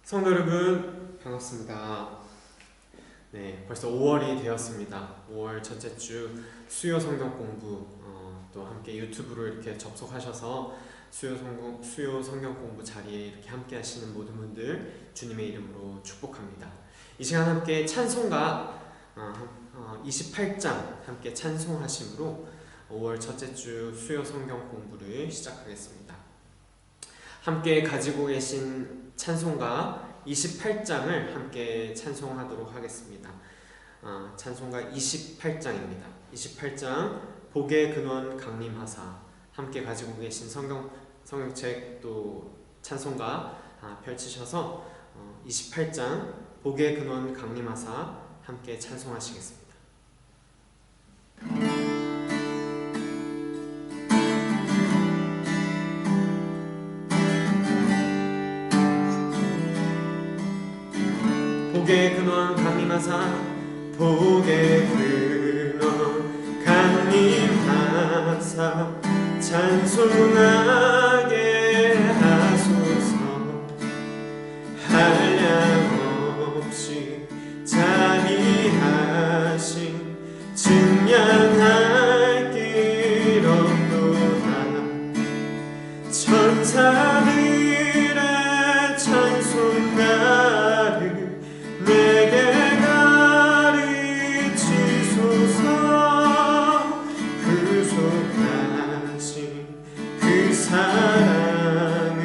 성도 여러분 반갑습니다. 네, 벌써 5월이 되었습니다. 5월 첫째 주 수요 성경 공부 또 함께 유튜브로 이렇게 접속하셔서 수요 성경 공부 자리에 이렇게 함께 하시는 모든 분들 주님의 이름으로 축복합니다. 이 시간 함께 찬송가 28장 함께 찬송하심으로 5월 첫째 주 수요 성경 공부를 시작하겠습니다. 함께 가지고 계신 찬송가 28장을 함께 찬송하도록 하겠습니다. 찬송가 28장입니다. 28장 복의 근원 강림하사 함께 가지고 계신 성경책 또 찬송가 펼치셔서 28장 복의 근원 강림하사 함께 찬송하시겠습니다. 복의 근원 강림하사 복의 근원 강림하사 찬송하게 하소서. 한량없이 자비하신 증량할 길 없도다. 천사들의 찬송가를 내게 가르치소서. 구속하신 그 사랑을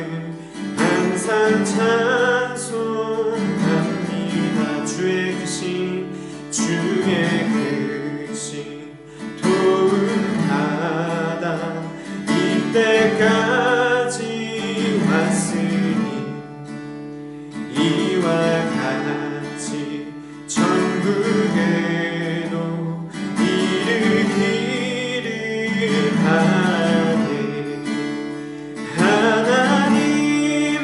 항상 찬송합니다. 주의 크신 도움 받아 이때까지 왔으니 이와 같이 천국에도 이르기를 바라네. 하나님의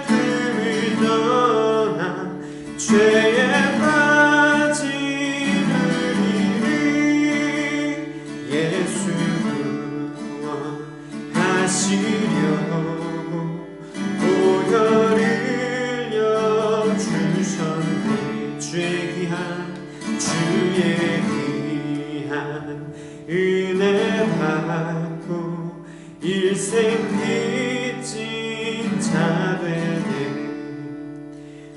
품을 떠나 죄에 빠진 우리를 예수 구원하시려고 보혈을 주셨네. 주의 귀한 은혜 받고 일생 빚진 자 되네.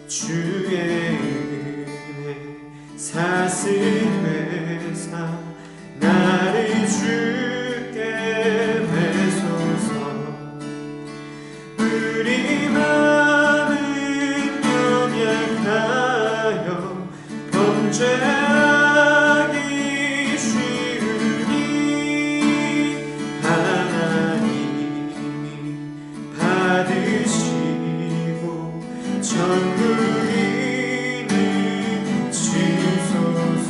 주의 은혜 사슬되사 나를 주께 배소서. 우리 마음은 연약하여 범죄하기 쉬우니 하나님이 받으시고 천국인을 주소서.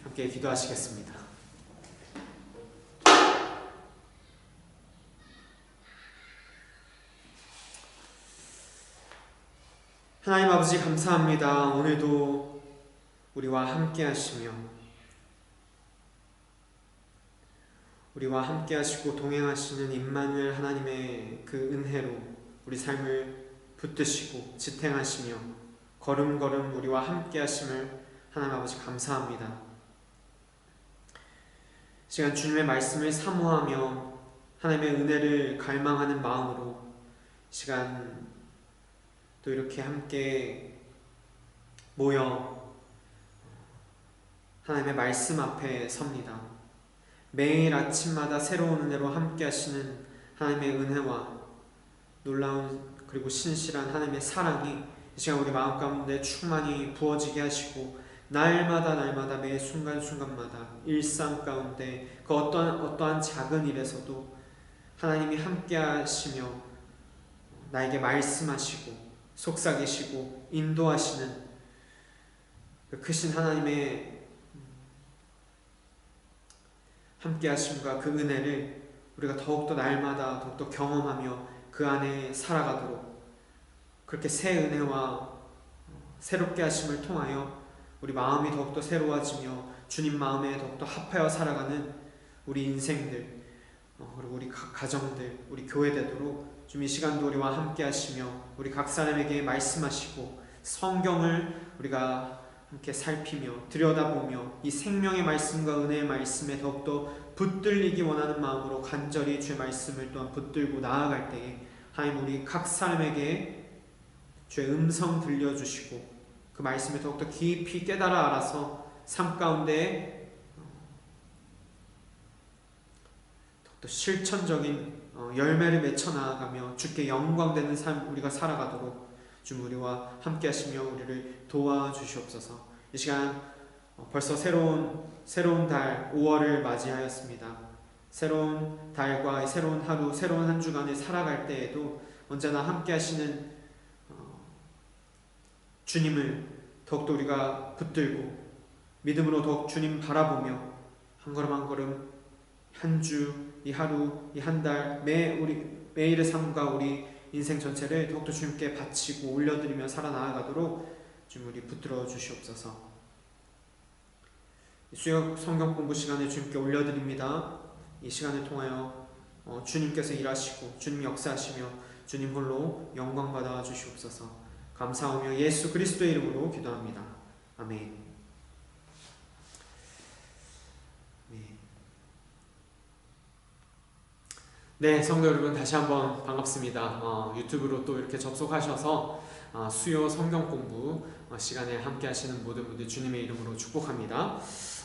함께 기도하시겠습니다. 하나님 아버지 감사합니다. 오늘도 우리와 함께 하시며 우리와 함께 하시고 동행하시는 임마누엘 하나님의 그 은혜로 우리 삶을 붙드시고 지탱하시며 걸음걸음 우리와 함께 하심을 하나님 아버지 감사합니다. 시간 주님의 말씀을 사모하며 하나님의 은혜를 갈망하는 마음으로 시간 또 이렇게 함께 모여 하나님의 말씀 앞에 섭니다. 매일 아침마다 새로운 은혜로 함께 하시는 하나님의 은혜와 놀라운 그리고 신실한 하나님의 사랑이 이 시간 우리 마음 가운데 충만히 부어지게 하시고 날마다 매 순간순간마다 일상 가운데 그 어떠한 작은 일에서도 하나님이 함께 하시며 나에게 말씀하시고 속삭이시고 인도하시는 그 크신 하나님의 함께 하심과 그 은혜를 우리가 더욱더 날마다 더욱더 경험하며 그 안에 살아가도록 그렇게 새 은혜와 새롭게 하심을 통하여 우리 마음이 더욱더 새로워지며 주님 마음에 더욱더 합하여 살아가는 우리 인생들, 그리고 우리 가정들, 우리 교회 되도록 주님 이 시간도 우리와 함께 하시며 우리 각 사람에게 말씀하시고 성경을 우리가 함께 살피며 들여다보며 이 생명의 말씀과 은혜의 말씀에 더욱더 붙들리기 원하는 마음으로 간절히 주의 말씀을 또한 붙들고 나아갈 때에 하나님 우리 각 사람에게 주의 음성 들려주시고 그 말씀을 더욱더 깊이 깨달아 알아서 삶 가운데 더욱더 실천적인 열매를 맺혀 나아가며 주께 영광되는 삶 우리가 살아가도록 주 우리와 함께 하시며 우리를 도와주시옵소서. 이 시간 벌써 새로운 달 5월을 맞이하였습니다. 새로운 달과 새로운 하루, 새로운 한 주간을 살아갈 때에도 언제나 함께 하시는 주님을 더욱더 우리가 붙들고 믿음으로 더욱 주님 바라보며 한 걸음 한 걸음 한 주, 이 하루, 이 한 달, 매일의 삶과 우리 인생 전체를 더욱더 주님께 바치고 올려드리며 살아나가도록 주님 우리 붙들어 주시옵소서. 수요 성경 공부 시간을 주님께 올려드립니다. 이 시간을 통하여 주님께서 일하시고 주님 역사하시며 주님 홀로 영광 받아 주시옵소서. 감사하며 예수 그리스도의 이름으로 기도합니다. 아멘. 네, 성도 여러분 다시 한번 반갑습니다. 유튜브로 또 이렇게 접속하셔서 수요 성경 공부 시간에 함께 하시는 모든 분들 주님의 이름으로 축복합니다.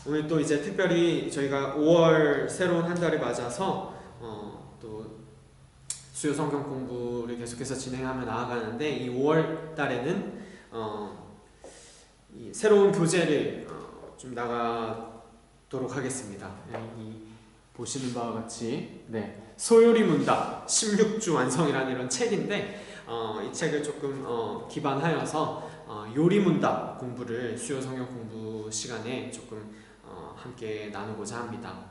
오늘 또 이제 특별히 저희가 5월 새로운 한 달을 맞아서 또 수요 성경 공부를 계속해서 진행하며 나아가는데 이 5월 달에는 이 새로운 교재를 좀 나가도록 하겠습니다. 보시는 바와 같이 소요리 문답 16주 완성이라는 이런 책인데 이 책을 조금 기반하여서 요리 문답 공부를 수요 성경 공부 시간에 조금 함께 나누고자 합니다.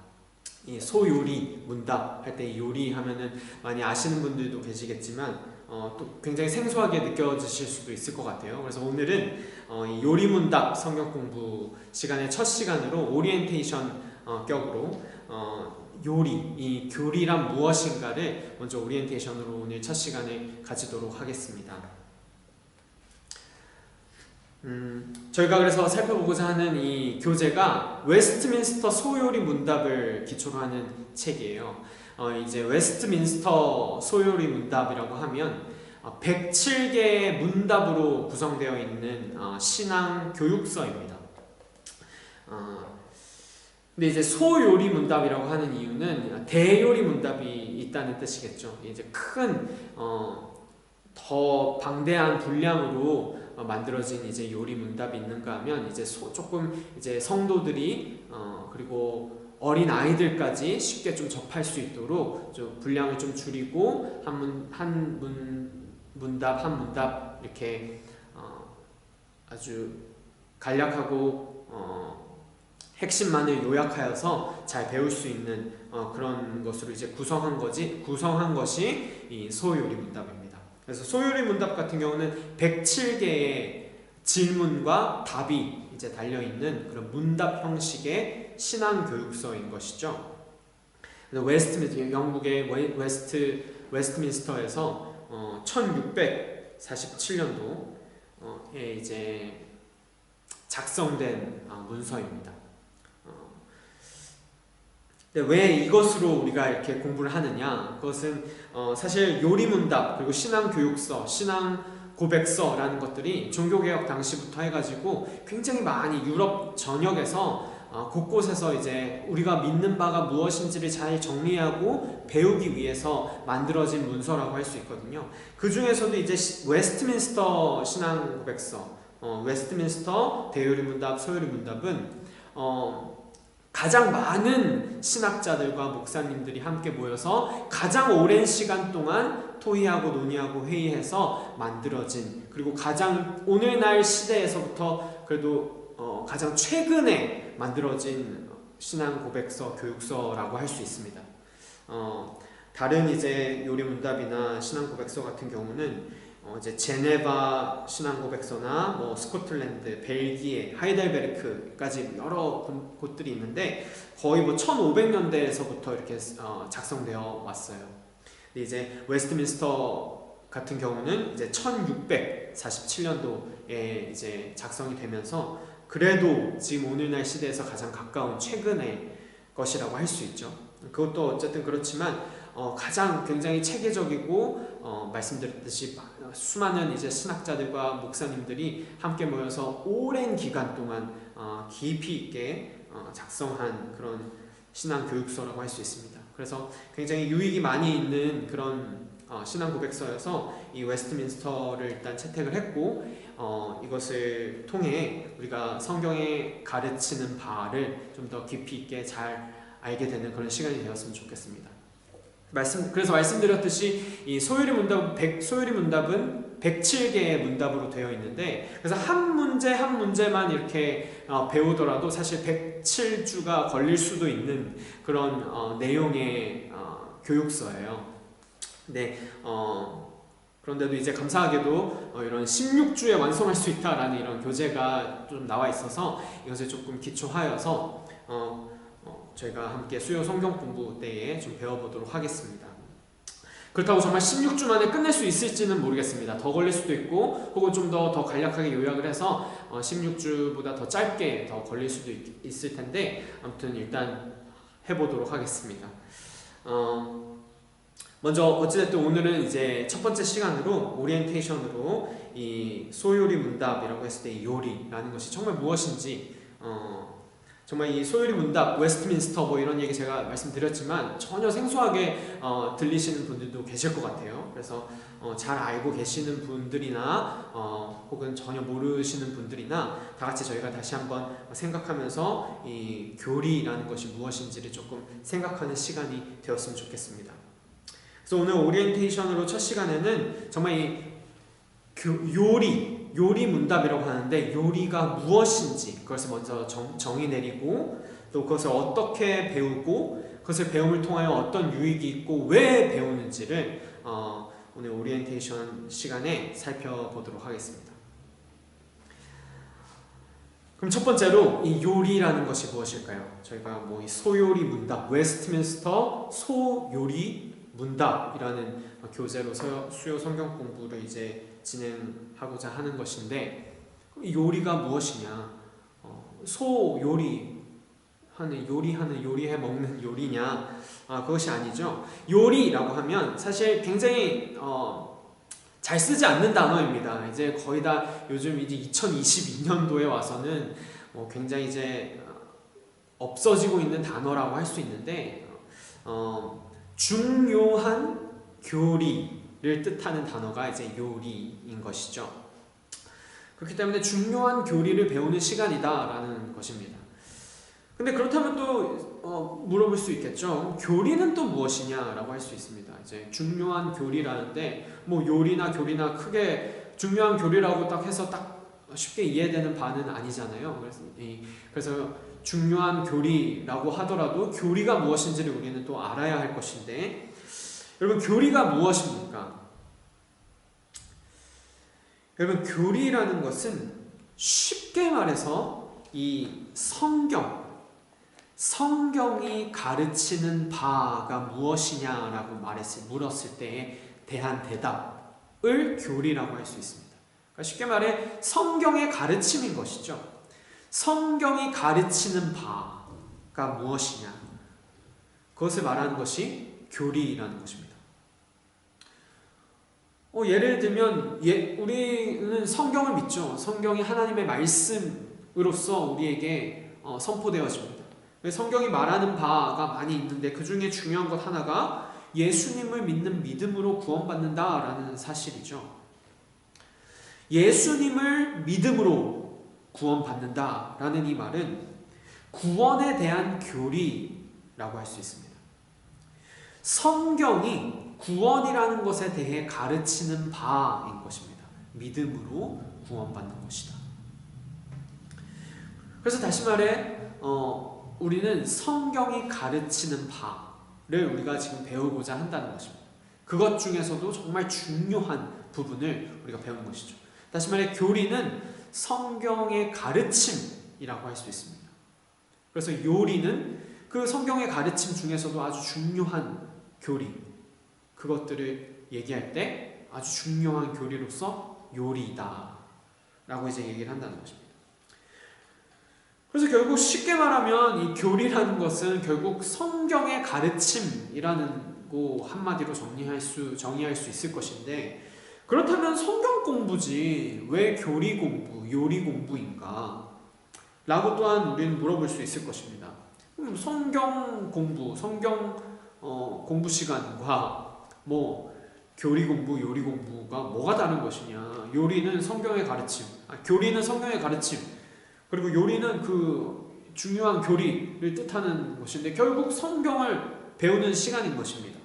이 소요리 문답 할 때 이 요리 하면은 많이 아시는 분들도 계시겠지만 또 굉장히 생소하게 느껴지실 수도 있을 것 같아요. 그래서 오늘은 이 요리 문답 성경 공부 시간의 첫 시간으로 오리엔테이션 격으로 요리, 이 교리란 무엇인가를 먼저 오리엔테이션으로 오늘 첫 시간에 가지도록 하겠습니다. 저희가 그래서 살펴보고자 하는 이 교재가 웨스트민스터 소요리 문답을 기초로 하는 책이에요. 이제 웨스트민스터 소요리 문답이라고 하면 107개의 문답으로 구성되어 있는 신앙 교육서입니다. 근데 이제 소요리 문답이라고 하는 이유는 대요리 문답이 있다는 뜻이겠죠. 이제 큰 더 방대한 분량으로 만들어진 이제 요리 문답이 있는가 하면 이제 조금 이제 성도들이 그리고 어린 아이들까지 쉽게 좀 접할 수 있도록 좀 분량을 좀 줄이고 한 문답 이렇게 아주 간략하고 핵심만을 요약하여서 잘 배울 수 있는 그런 것으로 이제 구성한 것이 이 소요리 문답입니다. 그래서 소요리 문답 같은 경우는 107개의 질문과 답이 이제 달려 있는 그런 문답 형식의 신앙 교육서인 것이죠. 영국의 웨스트민스터에서 1647년도에 이제 작성된 문서입니다. 왜 이것으로 우리가 이렇게 공부를 하느냐? 그것은 사실 요리문답 그리고 신앙교육서, 신앙고백서라는 것들이 종교개혁 당시부터 해가지고 굉장히 많이 유럽 전역에서 곳곳에서 이제 우리가 믿는 바가 무엇인지를 잘 정리하고 배우기 위해서 만들어진 문서라고 할 수 있거든요. 그 중에서도 이제 웨스트민스터 신앙고백서, 웨스트민스터 대요리문답, 소요리문답은 가장 많은 신학자들과 목사님들이 함께 모여서 가장 오랜 시간 동안 토의하고 논의하고 회의해서 만들어진, 그리고 가장 오늘날 시대에서부터 그래도 가장 최근에 만들어진 신앙 고백서, 교육서라고 할 수 있습니다. 다른 이제 요리 문답이나 신앙 고백서 같은 경우는 이제 제네바 신앙고백서나 뭐 스코틀랜드, 벨기에, 하이델베르크까지 여러 곳들이 있는데 거의 뭐 1500년대에서부터 이렇게 작성되어 왔어요. 근데 이제 웨스트민스터 같은 경우는 이제 1647년도에 이제 작성이 되면서 그래도 지금 오늘날 시대에서 가장 가까운 최근의 것이라고 할 수 있죠. 그것도 어쨌든 그렇지만 가장 굉장히 체계적이고 말씀드렸듯이 수많은 이제 신학자들과 목사님들이 함께 모여서 오랜 기간 동안 깊이 있게 작성한 그런 신앙 교육서라고 할 수 있습니다. 그래서 굉장히 유익이 많이 있는 그런 신앙 고백서여서 이 웨스트민스터를 일단 채택을 했고 이것을 통해 우리가 성경에 가르치는 바를 좀 더 깊이 있게 잘 알게 되는 그런 시간이 되었으면 좋겠습니다. 그래서 말씀드렸듯이 이 소요리 문답은 107개의 문답으로 되어 있는데 그래서 한 문제 한 문제만 이렇게 배우더라도 사실 107주가 걸릴 수도 있는 그런 내용의 교육서예요. 네, 그런데도 이제 감사하게도 이런 16주에 완성할 수 있다라는 이런 교재가 좀 나와 있어서 이것을 조금 기초하여서 저희가 함께 수요 성경 공부 때에 좀 배워보도록 하겠습니다. 그렇다고 정말 16주 만에 끝낼 수 있을지는 모르겠습니다. 더 걸릴 수도 있고 혹은 좀 더 간략하게 요약을 해서 16주보다 더 짧게 더 걸릴 수도 있을 텐데 아무튼 일단 해보도록 하겠습니다. 먼저 어찌됐든 오늘은 이제 첫 번째 시간으로 오리엔테이션으로 이 소요리 문답이라고 했을 때 이 요리라는 것이 정말 무엇인지 정말 이 소요리 문답, 웨스트민스터 뭐 이런 얘기 제가 말씀드렸지만 전혀 생소하게 들리시는 분들도 계실 것 같아요. 그래서 잘 알고 계시는 분들이나 혹은 전혀 모르시는 분들이나 다 같이 저희가 다시 한번 생각하면서 이 교리라는 것이 무엇인지를 조금 생각하는 시간이 되었으면 좋겠습니다. 그래서 오늘 오리엔테이션으로 첫 시간에는 정말 이 요리 문답이라고 하는데 요리가 무엇인지 그것을 먼저 정의 내리고 또 그것을 어떻게 배우고 그것을 배움을 통하여 어떤 유익이 있고 왜 배우는지를 오늘 오리엔테이션 시간에 살펴보도록 하겠습니다. 그럼 첫 번째로 이 요리라는 것이 무엇일까요? 저희가 뭐 이 소요리 문답, 웨스트민스터 소요리 문답이라는 교재로 수요 성경 공부를 이제 진행하고자 하는 것인데 요리가 무엇이냐? 요리해 먹는 요리냐? 그것이 아니죠. 요리라고 하면 사실 굉장히 잘 쓰지 않는 단어입니다. 이제 거의 다 요즘 이제 2022년도에 와서는 굉장히 이제 없어지고 있는 단어라고 할 수 있는데 중요한 교리를 뜻하는 단어가 이제 요리인 것이죠. 그렇기 때문에 중요한 교리를 배우는 시간이다라는 것입니다. 근데 그렇다면 또 물어볼 수 있겠죠. 교리는 또 무엇이냐라고 할 수 있습니다. 이제 중요한 교리라는데 뭐 요리나 교리나 크게 중요한 교리라고 딱 해서 딱 쉽게 이해되는 바는 아니잖아요. 그래서 중요한 교리라고 하더라도 교리가 무엇인지를 우리는 또 알아야 할 것인데 여러분 교리가 무엇입니까? 여러분 교리라는 것은 쉽게 말해서 이 성경이 가르치는 바가 무엇이냐라고 물었을 때에 대한 대답을 교리라고 할 수 있습니다. 그러니까 쉽게 말해 성경의 가르침인 것이죠. 성경이 가르치는 바가 무엇이냐 그것을 말하는 것이 교리라는 것입니다. 예를 들면 우리는 성경을 믿죠. 성경이 하나님의 말씀으로서 우리에게 선포되어집니다. 성경이 말하는 바가 많이 있는데 그 중에 중요한 것 하나가 예수님을 믿는 믿음으로 구원받는다라는 사실이죠. 예수님을 믿음으로 구원받는다라는 이 말은 구원에 대한 교리라고 할 수 있습니다. 성경이 구원이라는 것에 대해 가르치는 바인 것입니다. 믿음으로 구원받는 것이다. 그래서 다시 말해 우리는 성경이 가르치는 바를 우리가 지금 배우고자 한다는 것입니다. 그것 중에서도 정말 중요한 부분을 우리가 배우는 것이죠. 다시 말해 교리는 성경의 가르침이라고 할 수 있습니다. 그래서 요리는 그 성경의 가르침 중에서도 아주 중요한 교리, 그것들을 얘기할 때 아주 중요한 교리로서 요리다 라고 이제 얘기를 한다는 것입니다. 그래서 결국 쉽게 말하면 이 교리라는 것은 결국 성경의 가르침이라는 거 한마디로 정의할 수 있을 것인데, 그렇다면 성경 공부지 왜 교리 공부, 요리 공부인가? 라고 또한 우리는 물어볼 수 있을 것입니다. 성경 공부, 성경 공부 시간과 교리 공부, 요리 공부가 뭐가 다른 것이냐? 요리는 성경의 가르침, 교리는 성경의 가르침, 그리고 요리는 그 중요한 교리를 뜻하는 것인데 결국 성경을 배우는 시간인 것입니다.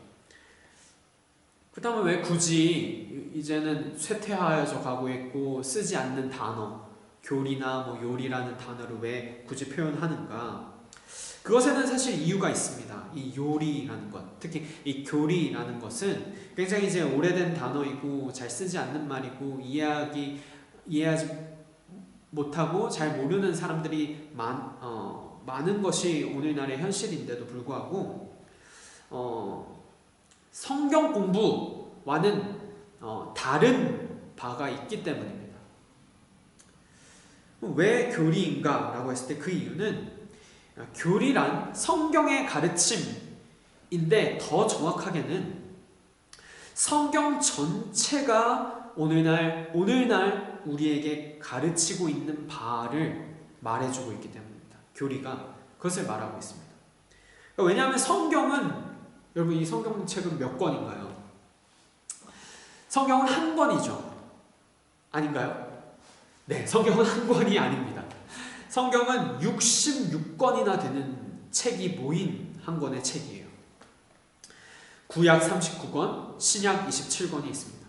그렇다면 왜 굳이 이제는 쇠퇴하여져 가고 있고 쓰지 않는 단어, 교리나 요리라는 단어를 왜 굳이 표현하는가? 그것에는 사실 이유가 있습니다. 이 요리라는 것, 특히 이 교리라는 것은 굉장히 이제 오래된 단어이고 잘 쓰지 않는 말이고 이해하지 못하고 잘 모르는 사람들이 많은 것이 오늘날의 현실인데도 불구하고 성경 공부와는 다른 바가 있기 때문입니다. 왜 교리인가? 라고 했을 때 그 이유는 교리란 성경의 가르침인데 더 정확하게는 성경 전체가 오늘날 우리에게 가르치고 있는 바를 말해주고 있기 때문입니다. 교리가 그것을 말하고 있습니다. 왜냐하면 성경은, 여러분 이 성경책은 몇 권인가요? 성경은 한 권이죠. 아닌가요? 네, 성경은 한 권이 아닙니다. 성경은 66권이나 되는 책이 모인 한 권의 책이에요. 구약 39권, 신약 27권이 있습니다.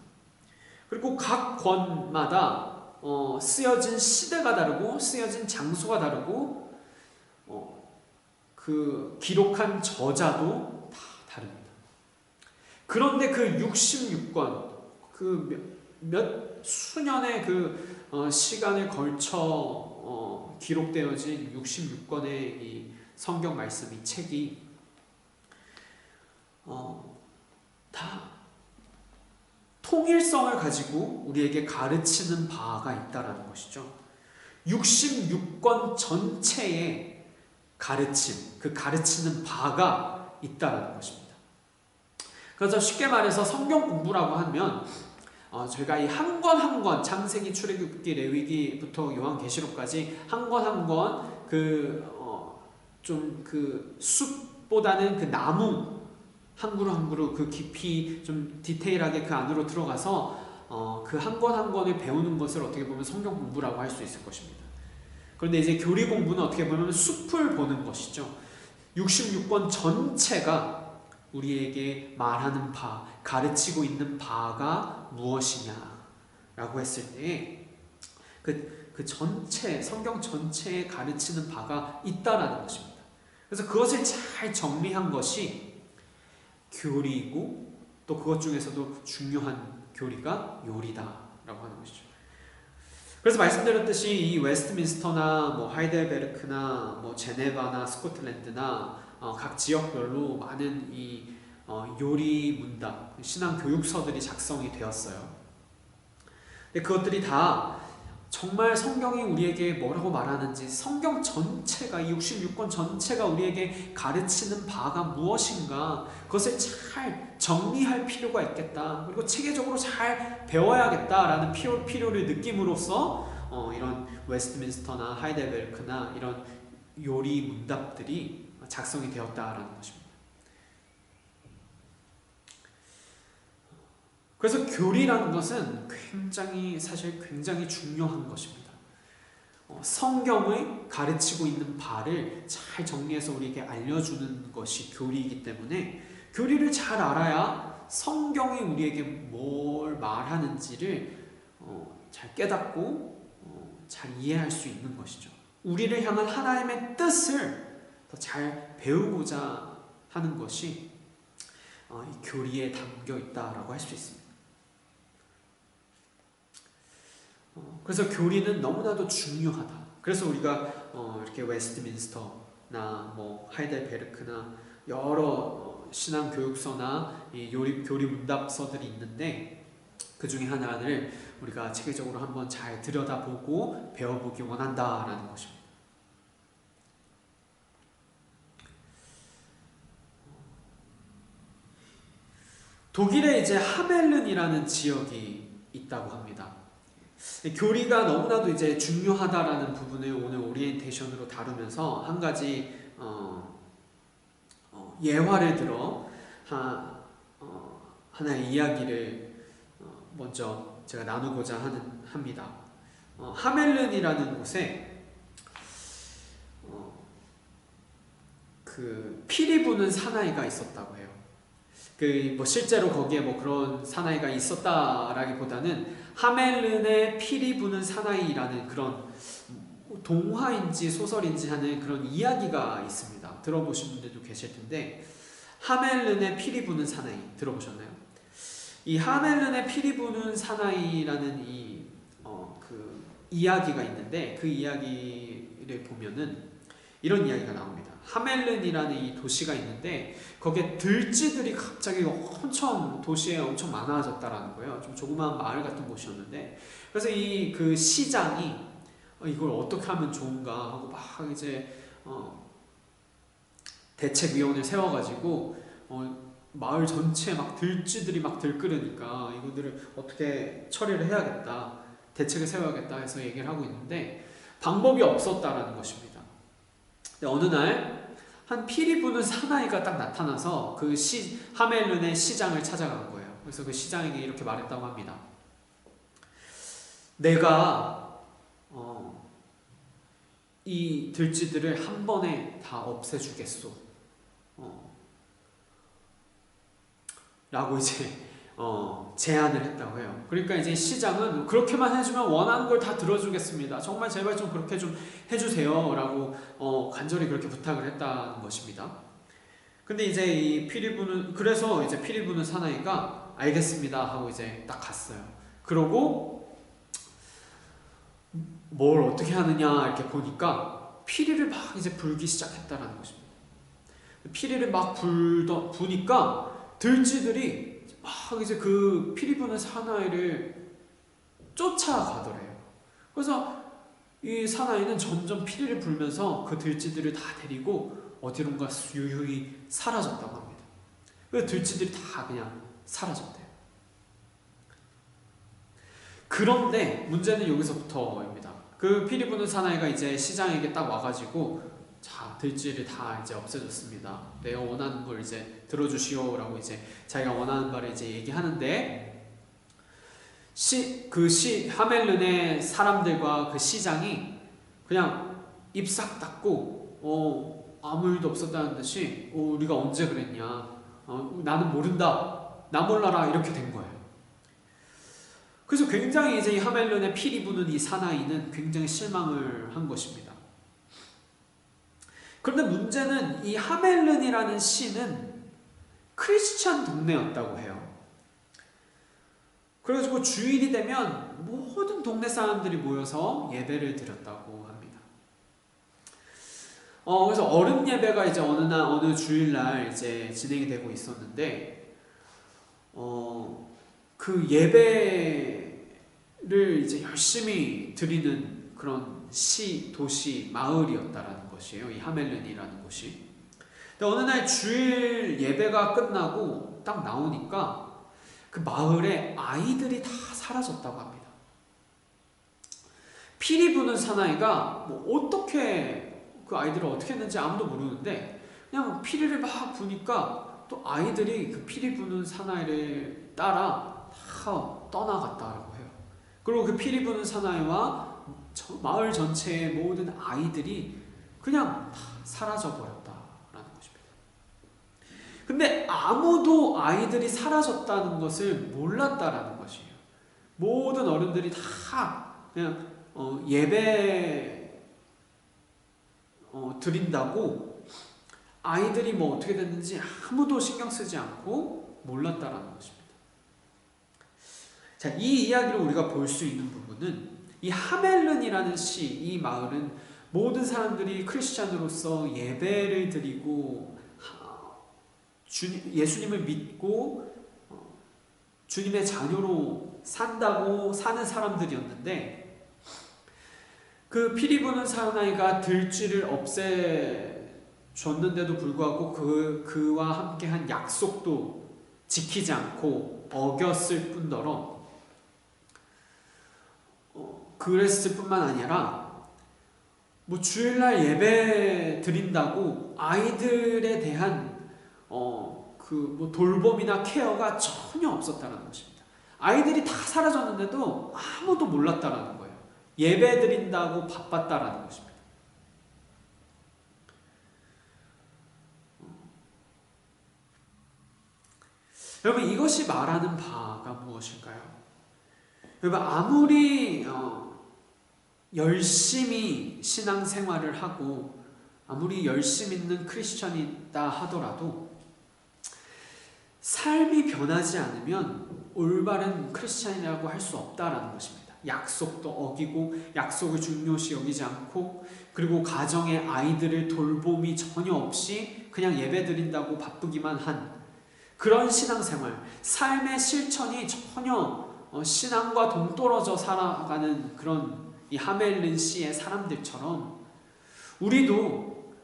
그리고 각 권마다 쓰여진 시대가 다르고 쓰여진 장소가 다르고 그 기록한 저자도 다 다릅니다. 그런데 그 66권, 그 몇 수년의 그 시간에 걸쳐 기록되어진 66권의 이 성경 말씀, 이 책이 다 통일성을 가지고 우리에게 가르치는 바가 있다는 것이죠. 66권 전체의 가르침, 그 가르치는 바가 있다는 것입니다. 그래서 쉽게 말해서 성경 공부라고 하면 저희가 이 한 권 한 권, 창세기, 출애굽기, 레위기부터 요한계시록까지 한 권 한 권 좀 그 숲보다는 그 나무 한 그루 한 그루 그 깊이 좀 디테일하게 그 안으로 들어가서 그 한 권 한 권을 배우는 것을 어떻게 보면 성경 공부라고 할 수 있을 것입니다. 그런데 이제 교리 공부는 어떻게 보면 숲을 보는 것이죠. 66권 전체가 우리에게 말하는 바, 가르치고 있는 바가 무엇이냐라고 했을 때 그 전체, 성경 전체에 가르치는 바가 있다라는 것입니다. 그래서 그것을 잘 정리한 것이 교리이고 또 그것 중에서도 중요한 교리가 요리다라고 하는 것이죠. 그래서 말씀드렸듯이 이 웨스트민스터나 하이델베르크나 제네바나 스코틀랜드나 각 지역별로 많은 이 요리 문답, 신앙 교육서들이 작성이 되었어요. 근데 그것들이 다 정말 성경이 우리에게 뭐라고 말하는지, 성경 전체가, 이 66권 전체가 우리에게 가르치는 바가 무엇인가, 그것을 잘 정리할 필요가 있겠다. 그리고 체계적으로 잘 배워야겠다라는 필요를 느낌으로써 이런 웨스트민스터나 하이델베르크나 이런 요리 문답들이 작성이 되었다라는 것입니다. 그래서 교리라는 것은 사실 굉장히 중요한 것입니다. 성경의 가르치고 있는 바를 잘 정리해서 우리에게 알려주는 것이 교리이기 때문에 교리를 잘 알아야 성경이 우리에게 뭘 말하는지를 잘 깨닫고 잘 이해할 수 있는 것이죠. 우리를 향한 하나님의 뜻을 더 잘 배우고자 하는 것이 이 교리에 담겨 있다라고 할 수 있습니다. 그래서 교리는 너무나도 중요하다. 그래서 우리가 이렇게 웨스트민스터나 뭐 하이델베르크나 여러 신앙 교육서나 이 교리 문답서들이 있는데 그 중에 하나를 우리가 체계적으로 한번 잘 들여다보고 배워보기 원한다라는 것입니다. 독일에 이제 하멜른이라는 지역이 있다고 합니다. 교리가 너무나도 이제 중요하다라는 부분을 오늘 오리엔테이션으로 다루면서 한 가지 예화를 들어 하나의 이야기를 먼저 제가 나누고자 합니다. 하멜른이라는 곳에 그 피리 부는 사나이가 있었다고 해요. 뭐 실제로 거기에 뭐 그런 사나이가 있었다라기보다는 하멜른의 피리 부는 사나이라는 그런 동화인지 소설인지 하는 그런 이야기가 있습니다. 들어보신 분들도 계실 텐데 하멜른의 피리 부는 사나이 들어보셨나요? 이 하멜른의 피리 부는 사나이라는 그 이야기가 있는데 그 이야기를 보면은 이런 이야기가 나옵니다. 하멜른이라는 이 도시가 있는데 거기에 들쥐들이 갑자기 도시에 엄청 많아졌다라는 거예요. 좀 조그마한 마을 같은 곳이었는데 그래서 이 그 시장이 이걸 어떻게 하면 좋은가 하고 막 이제 대책위원회를 세워가지고 마을 전체에 막 들쥐들이 막 들끓으니까 이것들을 어떻게 처리를 해야겠다, 대책을 세워야겠다 해서 얘기를 하고 있는데 방법이 없었다라는 것입니다. 근데 어느 날 한 피리 부는 사나이가 딱 나타나서 그 하멜른의 시장을 찾아간 거예요. 그래서 그 시장에게 이렇게 말했다고 합니다. 내가 이 들쥐들을 한 번에 다 없애주겠소. 라고 이제 제안을 했다고 해요. 그러니까 이제 시장은 그렇게만 해주면 원하는 걸 다 들어주겠습니다. 정말 제발 좀 그렇게 좀 해주세요. 라고 간절히 그렇게 부탁을 했다는 것입니다. 근데 이제 그래서 이제 피리 부는 사나이가 알겠습니다 하고 이제 딱 갔어요. 그러고 뭘 어떻게 하느냐 이렇게 보니까 피리를 막 이제 불기 시작했다라는 것입니다. 피리를 막 부니까 들쥐들이 막 이제 그 피리 부는 사나이를 쫓아가더래요. 그래서 이 사나이는 점점 피리를 불면서 그 들쥐들을 다 데리고 어디론가 유유히 사라졌다고 합니다. 그 들쥐들이 다 그냥 사라졌대요. 그런데 문제는 여기서부터입니다. 그 피리 부는 사나이가 이제 시장에게 딱 와가지고 자, 들쥐를 다 이제 없애줬습니다. 내가 원하는 걸 이제 들어주시오라고 이제 자기가 원하는 바를 이제 얘기하는데 하멜른의 사람들과 그 시장이 그냥 입 싹 닫고 아무 일도 없었다는 듯이 우리가 언제 그랬냐, 나는 모른다, 나 몰라라 이렇게 된 거예요. 그래서 굉장히 이제 이 하멜른의 피리 부는 이 사나이는 굉장히 실망을 한 것입니다. 그런데 문제는 이 하멜른이라는 시는 크리스찬 동네였다고 해요. 그래가지고 주일이 되면 모든 동네 사람들이 모여서 예배를 드렸다고 합니다. 그래서 어른 예배가 이제 어느 주일날 이제 진행이 되고 있었는데, 그 예배를 이제 열심히 드리는 그런 도시, 마을이었다라는 것이에요. 이 하멜른이라는 곳이. 근데 어느 날 주일 예배가 끝나고 딱 나오니까 그 마을에 아이들이 다 사라졌다고 합니다. 피리 부는 사나이가 어떻게 그 아이들을 어떻게 했는지 아무도 모르는데 그냥 피리를 막 부니까 또 아이들이 그 피리 부는 사나이를 따라 다 떠나갔다고 해요. 그리고 그 피리 부는 사나이와 마을 전체의 모든 아이들이 그냥 다 사라져버렸다라는 것입니다. 근데 아무도 아이들이 사라졌다는 것을 몰랐다라는 것이에요. 모든 어른들이 다 그냥 예배 드린다고 아이들이 어떻게 됐는지 아무도 신경 쓰지 않고 몰랐다라는 것입니다. 자, 이 이야기를 우리가 볼 수 있는 부분은 이 하멜른이라는 이 마을은 모든 사람들이 크리스찬으로서 예배를 드리고 예수님을 믿고 주님의 자녀로 산다고 사는 사람들이었는데, 그 피리 부는 사나이가 들쥐를 없애줬는데도 불구하고 그와 함께한 약속도 지키지 않고 어겼을 뿐더러 그랬을 뿐만 아니라 주일날 예배 드린다고 아이들에 대한 돌봄이나 케어가 전혀 없었다는 것입니다. 아이들이 다 사라졌는데도 아무도 몰랐다라는 거예요. 예배 드린다고 바빴다라는 것입니다. 여러분, 이것이 말하는 바가 무엇일까요? 여러분, 아무리 열심히 신앙생활을 하고 아무리 열심 있는 크리스천이다 하더라도 삶이 변하지 않으면 올바른 크리스천이라고 할 수 없다라는 것입니다. 약속도 어기고 약속을 중요시 여기지 않고, 그리고 가정의 아이들을 돌봄이 전혀 없이 그냥 예배드린다고 바쁘기만 한 그런 신앙생활, 삶의 실천이 전혀 신앙과 동떨어져 살아가는 그런 이 하멜른 씨의 사람들처럼 우리도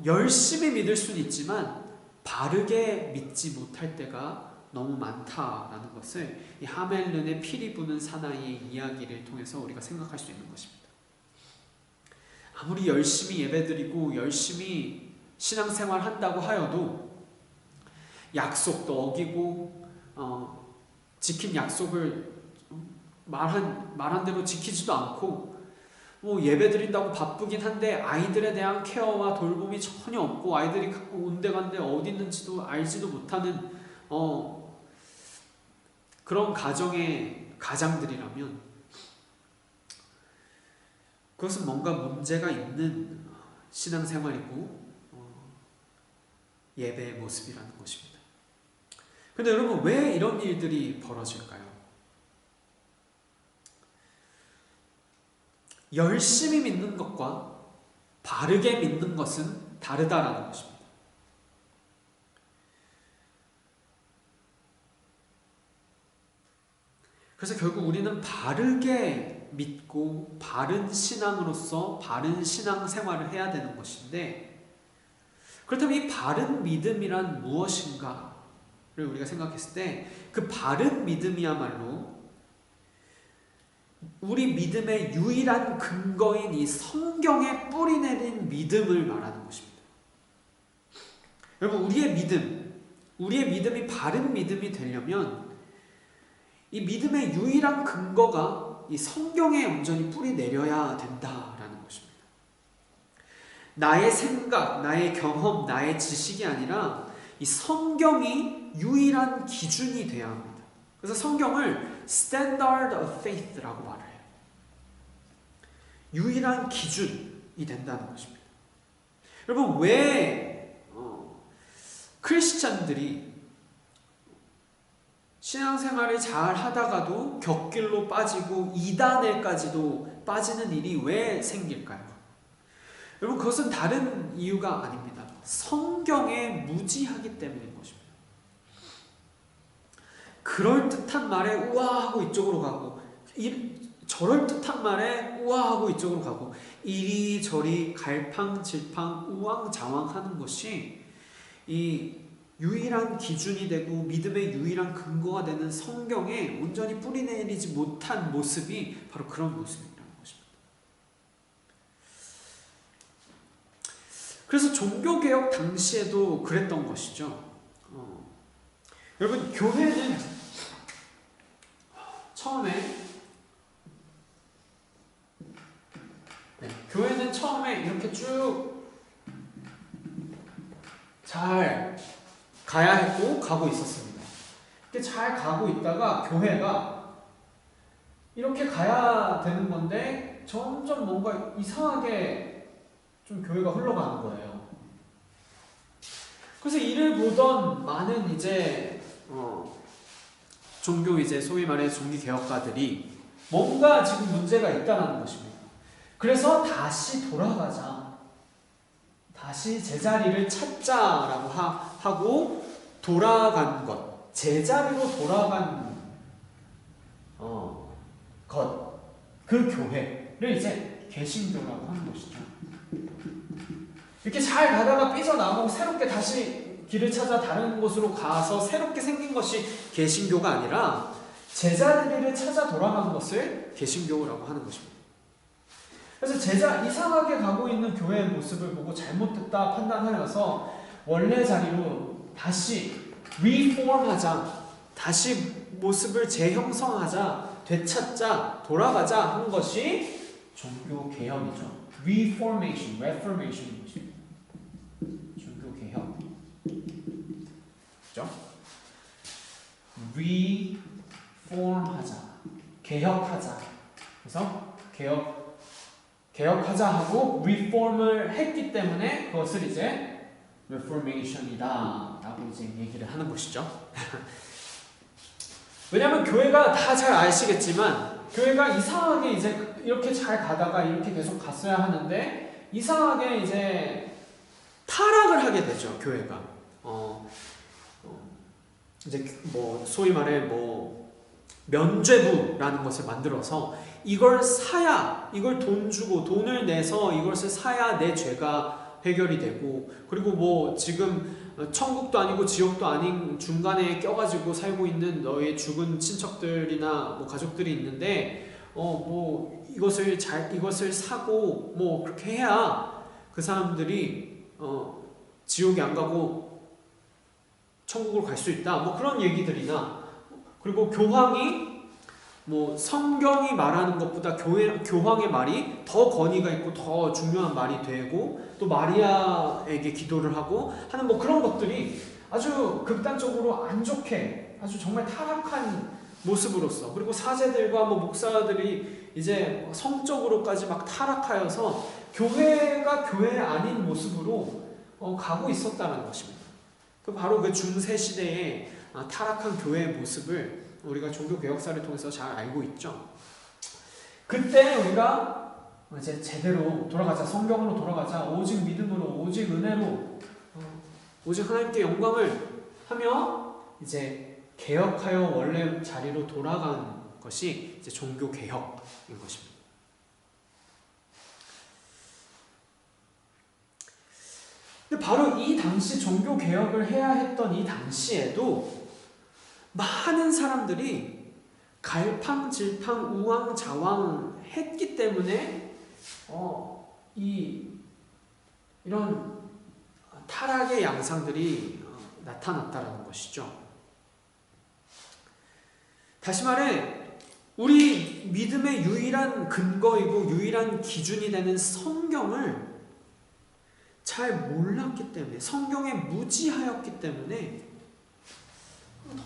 열심히 믿을 수는 있지만 바르게 믿지 못할 때가 너무 많다라는 것을 이 하멜른의 피리 부는 사나이의 이야기를 통해서 우리가 생각할 수 있는 것입니다. 아무리 열심히 예배드리고 열심히 신앙생활 한다고 하여도 약속도 어기고 지킨 약속을 말한 대로 지키지도 않고, 예배드린다고 바쁘긴 한데 아이들에 대한 케어와 돌봄이 전혀 없고, 아이들이 온데간데 어디 있는지도 알지도 못하는 그런 가장들이라면 그것은 뭔가 문제가 있는 신앙생활이고 예배의 모습이라는 것입니다. 근데 여러분, 왜 이런 일들이 벌어질까요? 열심히 믿는 것과 바르게 믿는 것은 다르다라는 것입니다. 그래서 결국 우리는 바르게 믿고 바른 신앙으로서 바른 신앙생활을 해야 되는 것인데, 그렇다면 이 바른 믿음이란 무엇인가를 우리가 생각했을 때 그 바른 믿음이야말로 우리 믿음의 유일한 근거인 이 성경에 뿌리 내린 믿음을 말하는 것입니다. 여러분, 우리의 믿음이 바른 믿음이 되려면 이 믿음의 유일한 근거가 이 성경에 온전히 뿌리 내려야 된다라는 것입니다. 나의 생각, 나의 경험, 나의 지식이 아니라 이 성경이 유일한 기준이 돼야 합니다. 그래서 성경을 Standard of Faith라고 말을 해요. 유일한 기준이 된다는 것입니다. 여러분, 왜 크리스찬들이 신앙생활을 잘 하다가도 격길로 빠지고 이단에까지도 빠지는 일이 왜 생길까요? 여러분, 그것은 다른 이유가 아닙니다. 성경에 무지하기 때문인 것입니다. 그럴듯한 말에 우아하고 이쪽으로 가고, 저럴듯한 말에 우아하고 이쪽으로 가고, 이리저리 갈팡질팡 우왕좌왕하는 것이 이 유일한 기준이 되고 믿음의 유일한 근거가 되는 성경에 온전히 뿌리 내리지 못한 모습이 바로 그런 모습이라는 것입니다. 그래서 종교개혁 당시에도 그랬던 것이죠. 여러분, 교회는 처음에 이렇게 쭉 잘 가야 했고 가고 있었습니다. 이렇게 잘 가고 있다가 교회가 이렇게 가야 되는 건데 점점 뭔가 이상하게 좀 교회가 흘러가는 거예요. 그래서 이를 보던 많은 종교 소위 말해 종교 개혁가들이 뭔가 지금 문제가 있다는 것입니다. 그래서 다시 돌아가자. 다시 제자리를 찾자라고 하고 돌아간 것. 제자리로 돌아간 것. 그 교회를 이제 개신교라고 하는 것이죠. 이렇게 잘 가다가 삐져나오고 새롭게 다시 길을 찾아 다른 곳으로 가서 새롭게 생긴 것이 개신교가 아니라 제자리를 찾아 돌아간 것을 개신교라고 하는 것입니다. 그래서 이상하게 가고 있는 교회의 모습을 보고 잘못됐다 판단하여서 원래 자리로 다시 리폼하자, 다시 모습을 재형성하자, 되찾자, 돌아가자 한 것이 종교 개혁이죠. Reformation, Reformation이죠. 종교 개혁. 그죠? Reform하자, 개혁하자. 그래서 개혁하자 하고 Reform을 했기 때문에 그것을 이제 Reformation이다라고 이제 얘기를 하는 것이죠. 왜냐하면 교회가 다 잘 아시겠지만 교회가 이상하게 이제 이렇게 잘 가다가 이렇게 계속 갔어야 하는데 이상하게 이제 타락을 하게 되죠. 교회가 이제 뭐 소위 말해 뭐 면죄부라는 것을 만들어서 이걸 사야, 이걸 돈 주고 돈을 내서 이것을 사야 내 죄가 해결이 되고, 그리고 뭐 지금 천국도 아니고 지옥도 아닌 중간에 껴가지고 살고 있는 너의 죽은 친척들이나 뭐 가족들이 있는데 뭐 이것을 사고 뭐 그렇게 해야 그 사람들이 지옥에 안 가고 천국으로 갈 수 있다, 뭐 그런 얘기들이나, 그리고 교황이 뭐 성경이 말하는 것보다 교황의 말이 더 권위가 있고 더 중요한 말이 되고, 또 마리아에게 기도를 하고 하는 뭐 그런 것들이 아주 극단적으로 안 좋게 아주 정말 타락한 모습으로서, 그리고 사제들과 뭐 목사들이 이제 성적으로까지 막 타락하여서 교회가 교회 아닌 모습으로 가고 있었다는 것입니다. 바로 그 중세 시대의 타락한 교회의 모습을 우리가 종교개혁사를 통해서 잘 알고 있죠. 그때 우리가 이제 제대로 돌아가자, 성경으로 돌아가자, 오직 믿음으로, 오직 은혜로, 오직 하나님께 영광을 하며 이제 개혁하여 원래 자리로 돌아간 것이 이제 종교개혁인 것입니다. 근데 바로 이 당시 종교개혁을 해야 했던 이 당시에도 많은 사람들이 갈팡질팡 우왕좌왕 했기 때문에 이런 타락의 양상들이 나타났다는 것이죠. 다시 말해 우리 믿음의 유일한 근거이고 유일한 기준이 되는 성경을 잘 몰랐기 때문에, 성경에 무지하였기 때문에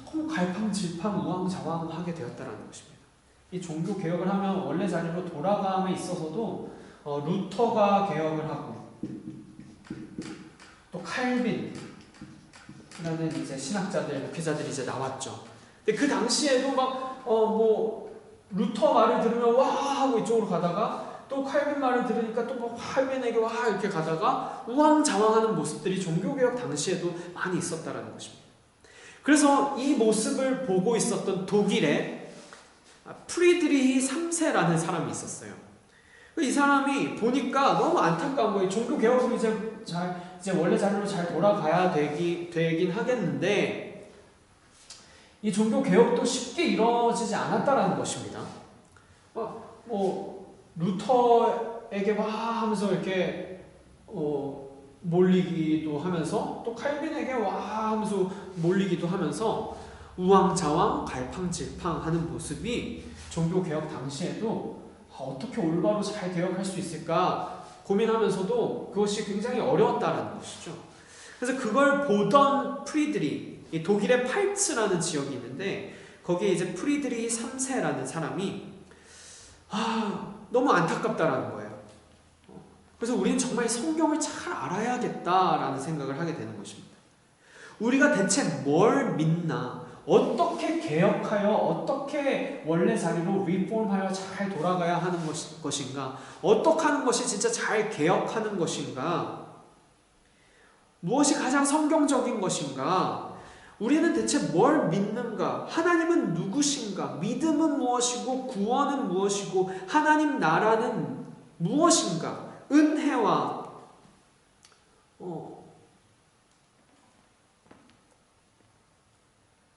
너무 갈팡질팡 우왕좌왕하게 되었다는 것입니다. 이 종교 개혁을 하면 원래 자리로 돌아감에 있어서도 루터가 개혁을 하고, 또 칼빈이라는 이제 신학자들, 목회자들이 이제 나왔죠. 근데 그 당시에도 막 루터 말을 들으면 와 하고 이쪽으로 가다가 또 칼빈 말을 들으니까 또 막 칼빈에게 와 이렇게 가다가 우왕좌왕하는 모습들이 종교개혁 당시에도 많이 있었다는 것입니다. 그래서 이 모습을 보고 있었던 독일의 프리드리히 3세라는 사람이 있었어요. 이 사람이 보니까 너무 안타까운 거예요. 종교개혁으로 이제 원래 자리로 잘 돌아가야 되긴 하겠는데 이 종교개혁도 쉽게 이루어지지 않았다라는 것입니다. 루터에게 와 하면서 이렇게 몰리기도 하면서, 또 칼빈에게 와 하면서 몰리기도 하면서 우왕좌왕 갈팡질팡 하는 모습이 종교개혁 당시에도 어떻게 올바로 잘 개혁할 수 있을까 고민하면서도 그것이 굉장히 어려웠다는 것이죠. 그래서 그걸 보던 이 독일의 팔츠라는 지역이 있는데 거기에 이제 프리드리히 3세라는 사람이 너무 안타깝다라는 거예요. 그래서 우리는 정말 성경을 잘 알아야겠다라는 생각을 하게 되는 것입니다. 우리가 대체 뭘 믿나, 어떻게 개혁하여 어떻게 원래 자리로 리폼하여 잘 돌아가야 하는 것인가? 어떻게 하는 것이 진짜 잘 개혁하는 것인가? 무엇이 가장 성경적인 것인가? 우리는 대체 뭘 믿는가? 하나님은 누구신가? 믿음은 무엇이고 구원은 무엇이고 하나님 나라는 무엇인가? 은혜와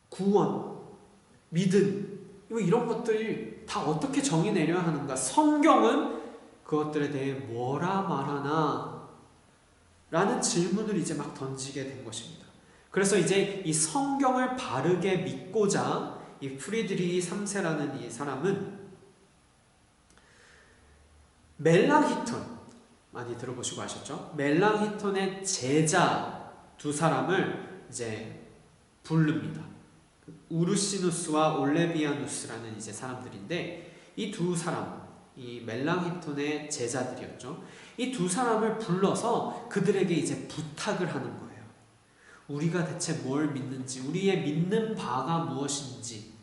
구원, 믿음 이런 것들이 다 어떻게 정의 내려야 하는가? 성경은 그것들에 대해 뭐라 말하나? 라는 질문을 이제 막 던지게 된 것입니다. 그래서 이제 이 성경을 바르게 믿고자 이 프리드리히 3세라는 이 사람은 멜랑히톤 많이 들어보시고 아셨죠? 멜랑히톤의 제자 두 사람을 이제 부릅니다. 우르시누스와 올레비아누스라는 이제 사람들인데 이 두 사람, 이 멜랑히톤의 제자들이었죠. 이 두 사람을 불러서 그들에게 이제 부탁을 하는 거예요. 우리가 대체 뭘 믿는지, 우리의 믿는 바가 무엇인지,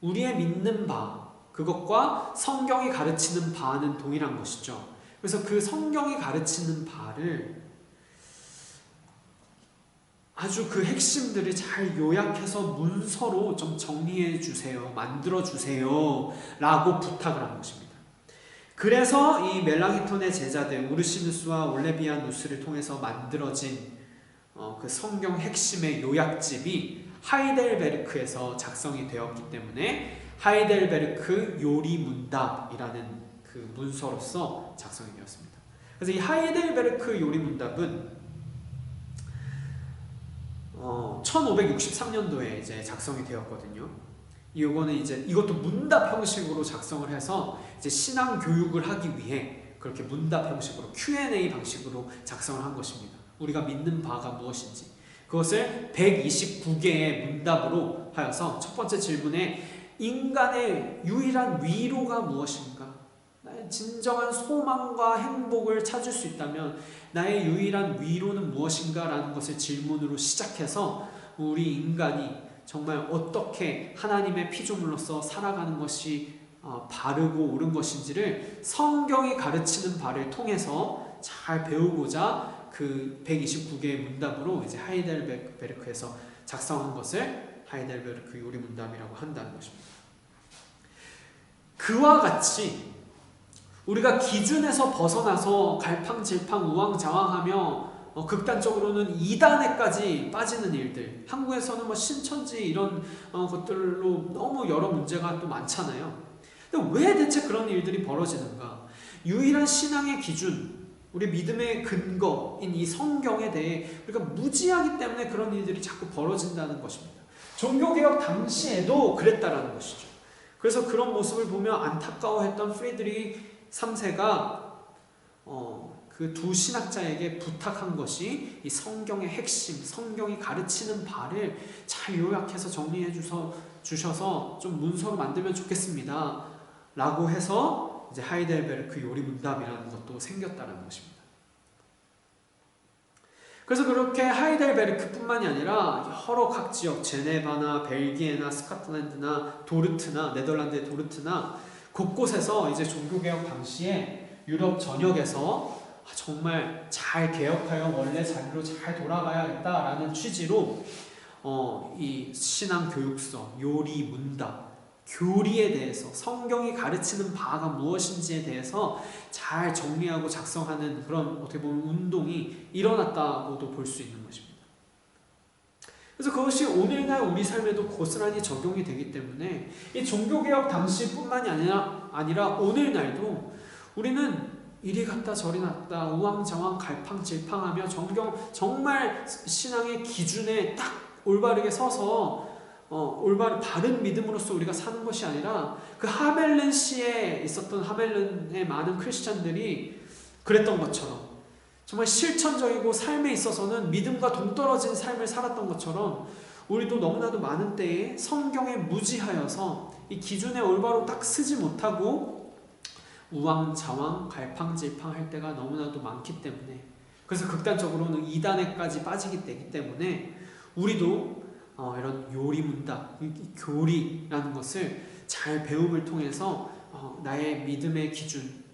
우리의 믿는 바, 그것과 성경이 가르치는 바는 동일한 것이죠. 그래서 그 성경이 가르치는 바를 아주 그 핵심들을 잘 요약해서 문서로 좀 정리해 주세요. 만들어 주세요. 라고 부탁을 한 것입니다. 그래서 이 멜랑히톤의 제자들 우르시누스와 올레비아누스를 통해서 만들어진 그 성경 핵심의 요약집이 하이델베르크에서 작성이 되었기 때문에 하이델베르크 요리문답이라는 그 문서로서 작성이 되었습니다. 그래서 이 하이델베르크 요리문답은 1563년도에 이제 작성이 되었거든요. 이것도 문답 형식으로 작성을 해서 이제 신앙 교육을 하기 위해 그렇게 문답 형식으로 Q&A 방식으로 작성을 한 것입니다. 우리가 믿는 바가 무엇인지 그것을 129개의 문답으로 하여서 첫 번째 질문에 인간의 유일한 위로가 무엇인가? 나의 진정한 소망과 행복을 찾을 수 있다면 나의 유일한 위로는 무엇인가? 라는 것을 질문으로 시작해서 우리 인간이 정말 어떻게 하나님의 피조물로서 살아가는 것이 바르고 옳은 것인지를 성경이 가르치는 바를 통해서 잘 배우고자 그 129개의 문답으로 이제 하이델베르크에서 작성한 것을 하이델베르크 요리문답이라고 한다는 것입니다. 그와 같이 우리가 기준에서 벗어나서 갈팡질팡 우왕좌왕하며 극단적으로는 이단에까지 빠지는 일들, 한국에서는 뭐 신천지 이런 것들로 너무 여러 문제가 또 많잖아요. 근데 왜 대체 그런 일들이 벌어지는가? 유일한 신앙의 기준, 우리 믿음의 근거인 이 성경에 대해 우리가 무지하기 때문에 그런 일들이 자꾸 벌어진다는 것입니다. 종교개혁 당시에도 그랬다라는 것이죠. 그래서 그런 모습을 보며 안타까워했던 프리드리히 3세가 그 두 신학자에게 부탁한 것이 이 성경의 핵심, 성경이 가르치는 바를 잘 요약해서 정리해 주셔서 좀 문서로 만들면 좋겠습니다. 라고 해서 이제 하이델베르크 요리문답이라는 것도 생겼다는 것입니다. 그래서 그렇게 하이델베르크뿐만이 아니라 여러 각 지역, 제네바나 벨기에나 스코틀랜드나 도르트나 네덜란드의 도르트나 곳곳에서 이제 종교개혁 당시에 유럽 전역에서 정말 잘 개혁하여 원래 자리로 잘 돌아가야겠다라는 취지로 이 신앙교육서, 요리문답, 교리에 대해서 성경이 가르치는 바가 무엇인지에 대해서 잘 정리하고 작성하는 그런 어떻게 보면 운동이 일어났다고도 볼 수 있는 것입니다. 그래서 그것이 오늘날 우리 삶에도 고스란히 적용이 되기 때문에 이 종교개혁 당시뿐만이 아니라 오늘날도 우리는 이리 갔다 저리 갔다 우왕좌왕 갈팡질팡하며 정말 신앙의 기준에 딱 올바르게 서서 올바른 바른 믿음으로서 우리가 사는 것이 아니라 그 하멜른시에 있었던 하멜른의 많은 크리스찬들이 그랬던 것처럼 정말 실천적이고 삶에 있어서는 믿음과 동떨어진 삶을 살았던 것처럼 우리도 너무나도 많은 때에 성경에 무지하여서 이 기준에 올바로 딱 쓰지 못하고 우왕좌왕 갈팡질팡 할 때가 너무나도 많기 때문에 그래서 극단적으로는 이단에까지 빠지게 되기 때문에 우리도 이런 요리 문답, 이 교리라는 것을 잘 배움을 통해서 나의 믿음의 기준,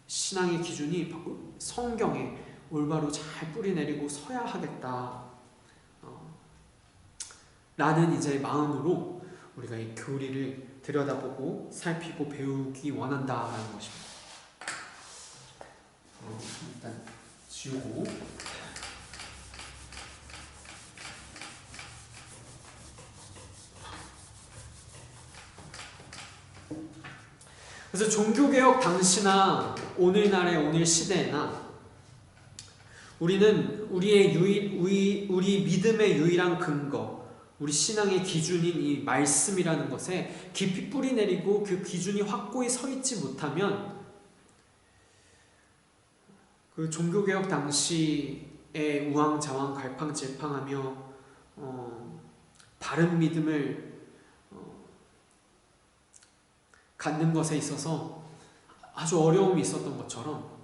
신앙의 기준이 성경에 올바로 잘 뿌리내리고 서야 하겠다 라는 이제 마음으로 우리가 이 교리를 들여다보고 살피고 배우기 원한다라는 것입니다. 일단 지우고 그래서 종교개혁 당시나 오늘날의 오늘 시대나 우리는 우리 믿음의 유일한 근거, 우리 신앙의 기준인 이 말씀이라는 것에 깊이 뿌리내리고 그 기준이 확고히 서 있지 못하면 그 종교개혁 당시에 우왕좌왕 갈팡질팡하며 바른 믿음을 갖는 것에 있어서 아주 어려움이 있었던 것처럼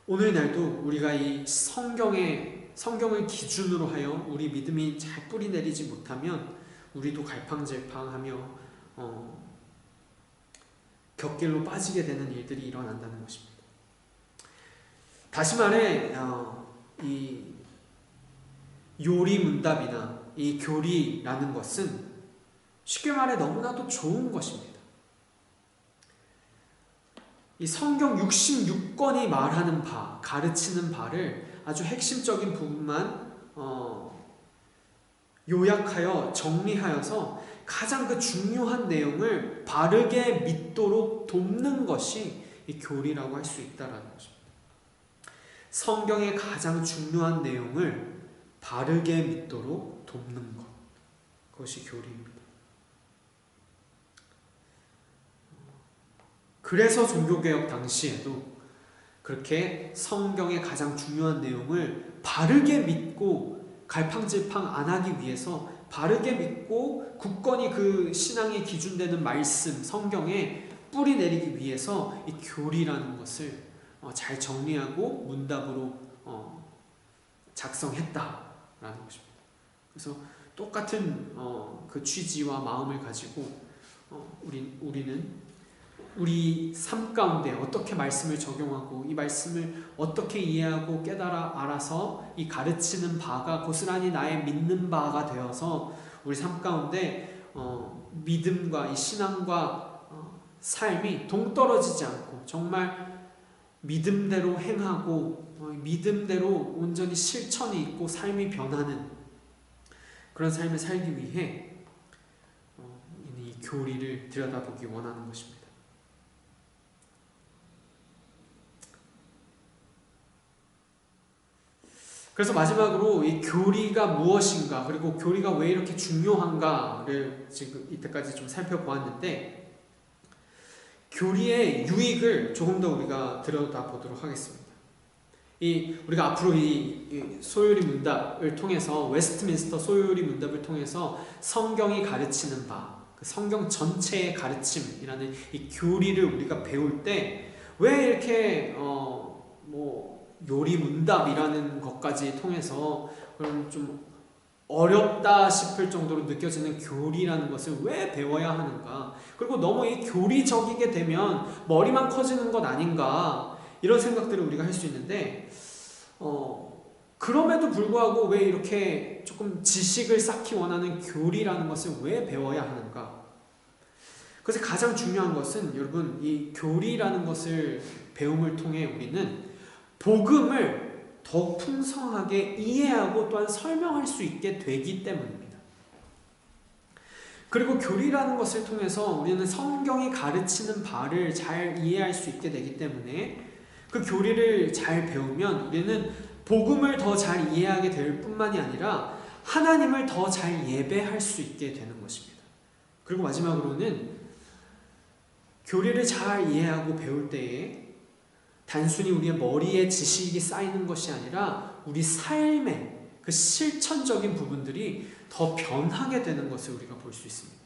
오늘날도 우리가 이 성경을 기준으로 하여 우리 믿음이 잘 뿌리내리지 못하면 우리도 갈팡질팡하며 곁길로 빠지게 되는 일들이 일어난다는 것입니다. 다시 말해 이 요리 문답이나 이 교리라는 것은 쉽게 말해 너무나도 좋은 것입니다. 이 성경 66권이 말하는 바, 가르치는 바를 아주 핵심적인 부분만 요약하여 정리하여서 가장 그 중요한 내용을 바르게 믿도록 돕는 것이 이 교리라고 할 수 있다는 것입니다. 성경의 가장 중요한 내용을 바르게 믿도록 돕는 것, 그것이 교리입니다. 그래서 종교개혁 당시에도 그렇게 성경의 가장 중요한 내용을 바르게 믿고 갈팡질팡 안 하기 위해서 바르게 믿고 굳건히 그 신앙의 기준되는 말씀, 성경에 뿌리 내리기 위해서 이 교리라는 것을 잘 정리하고 문답으로 작성했다라는 것입니다. 그래서 똑같은 그 취지와 마음을 가지고 우리는 우리 삶 가운데 어떻게 말씀을 적용하고 이 말씀을 어떻게 이해하고 깨달아 알아서 이 가르치는 바가 고스란히 나의 믿는 바가 되어서 우리 삶 가운데 믿음과 이 신앙과 삶이 동떨어지지 않고 정말 믿음대로 행하고 믿음대로 온전히 실천이 있고 삶이 변하는 그런 삶을 살기 위해 이 교리를 들여다보기 원하는 것입니다. 그래서 마지막으로 이 교리가 무엇인가 그리고 교리가 왜 이렇게 중요한가를 지금 이때까지 좀 살펴보았는데 교리의 유익을 조금 더 우리가 들여다보도록 하겠습니다. 우리가 앞으로 이 소요리 문답을 통해서 웨스트민스터 소요리 문답을 통해서 성경이 가르치는 바, 그 성경 전체의 가르침이라는 이 교리를 우리가 배울 때 왜 이렇게 요리 문답이라는 것까지 통해서 그런 좀 어렵다 싶을 정도로 느껴지는 교리라는 것을 왜 배워야 하는가? 그리고 너무 이 교리적이게 되면 머리만 커지는 것 아닌가? 이런 생각들을 우리가 할 수 있는데 그럼에도 불구하고 왜 이렇게 조금 지식을 쌓기 원하는 교리라는 것을 왜 배워야 하는가? 그래서 가장 중요한 것은 여러분 이 교리라는 것을 배움을 통해 우리는 복음을 더 풍성하게 이해하고 또한 설명할 수 있게 되기 때문입니다. 그리고 교리라는 것을 통해서 우리는 성경이 가르치는 바를 잘 이해할 수 있게 되기 때문에 그 교리를 잘 배우면 우리는 복음을 더 잘 이해하게 될 뿐만이 아니라 하나님을 더 잘 예배할 수 있게 되는 것입니다. 그리고 마지막으로는 교리를 잘 이해하고 배울 때에 단순히 우리의 머리에 지식이 쌓이는 것이 아니라 우리 삶의 그 실천적인 부분들이 더 변하게 되는 것을 우리가 볼 수 있습니다.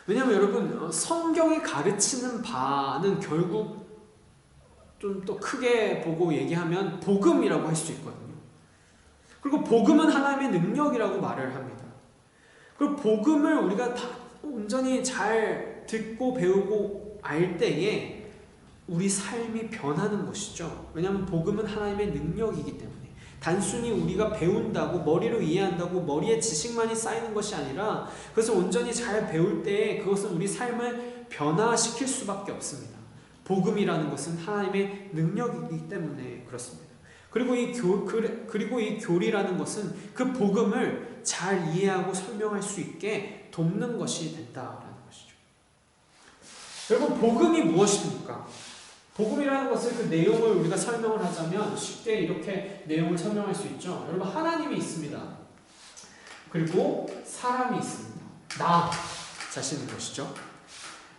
왜냐하면 여러분 성경이 가르치는 바는 결국 좀 또 크게 보고 얘기하면 복음이라고 할 수 있거든요. 그리고 복음은 하나님의 능력이라고 말을 합니다. 그리고 복음을 우리가 다 온전히 잘 듣고 배우고 알 때에 우리 삶이 변하는 것이죠. 왜냐하면 복음은 하나님의 능력이기 때문에 단순히 우리가 배운다고 머리로 이해한다고 머리에 지식만이 쌓이는 것이 아니라 그것을 온전히 잘 배울 때에 그것은 우리 삶을 변화시킬 수밖에 없습니다. 복음이라는 것은 하나님의 능력이기 때문에 그렇습니다. 그리고 이 교리라는 것은 그 복음을 잘 이해하고 설명할 수 있게 돕는 것이 된다라는 것이죠. 여러분, 복음이 무엇입니까? 복음이라는 것을 그 내용을 우리가 설명을 하자면 쉽게 이렇게 내용을 설명할 수 있죠. 여러분, 하나님이 있습니다. 그리고 사람이 있습니다. 나 자신인 것이죠.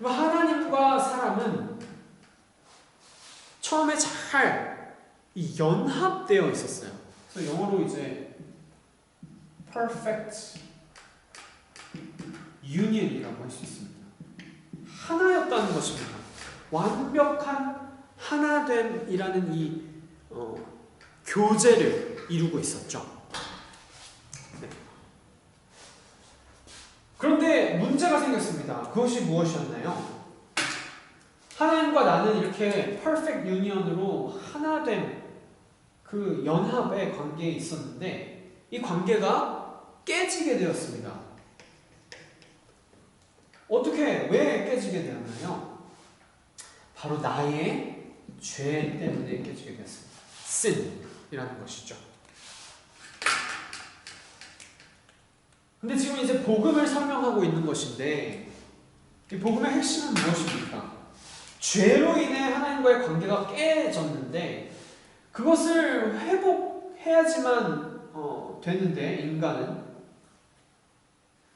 하나님과 사람은 처음에 잘 연합되어 있었어요. 그래서 영어로 이제 perfect union이라고 할 수 있습니다. 하나였다는 것입니다. 완벽한 하나됨이라는 이 교제를 이루고 있었죠. 네. 그런데 문제가 생겼습니다. 그것이 무엇이었나요? 하나님과 나는 이렇게 퍼펙트 유니언으로 하나됨, 그 연합의 관계에 있었는데 이 관계가 깨지게 되었습니다. 어떻게, 왜 깨지게 되었나요? 바로 나의 죄 때문에 깨지게 되었습니다. sin이라는 것이죠. 근데 지금 이제 복음을 설명하고 있는 것인데 이 복음의 핵심은 무엇입니까? 죄로 인해 하나님과의 관계가 깨졌는데 그것을 회복해야지만 되는데 인간은,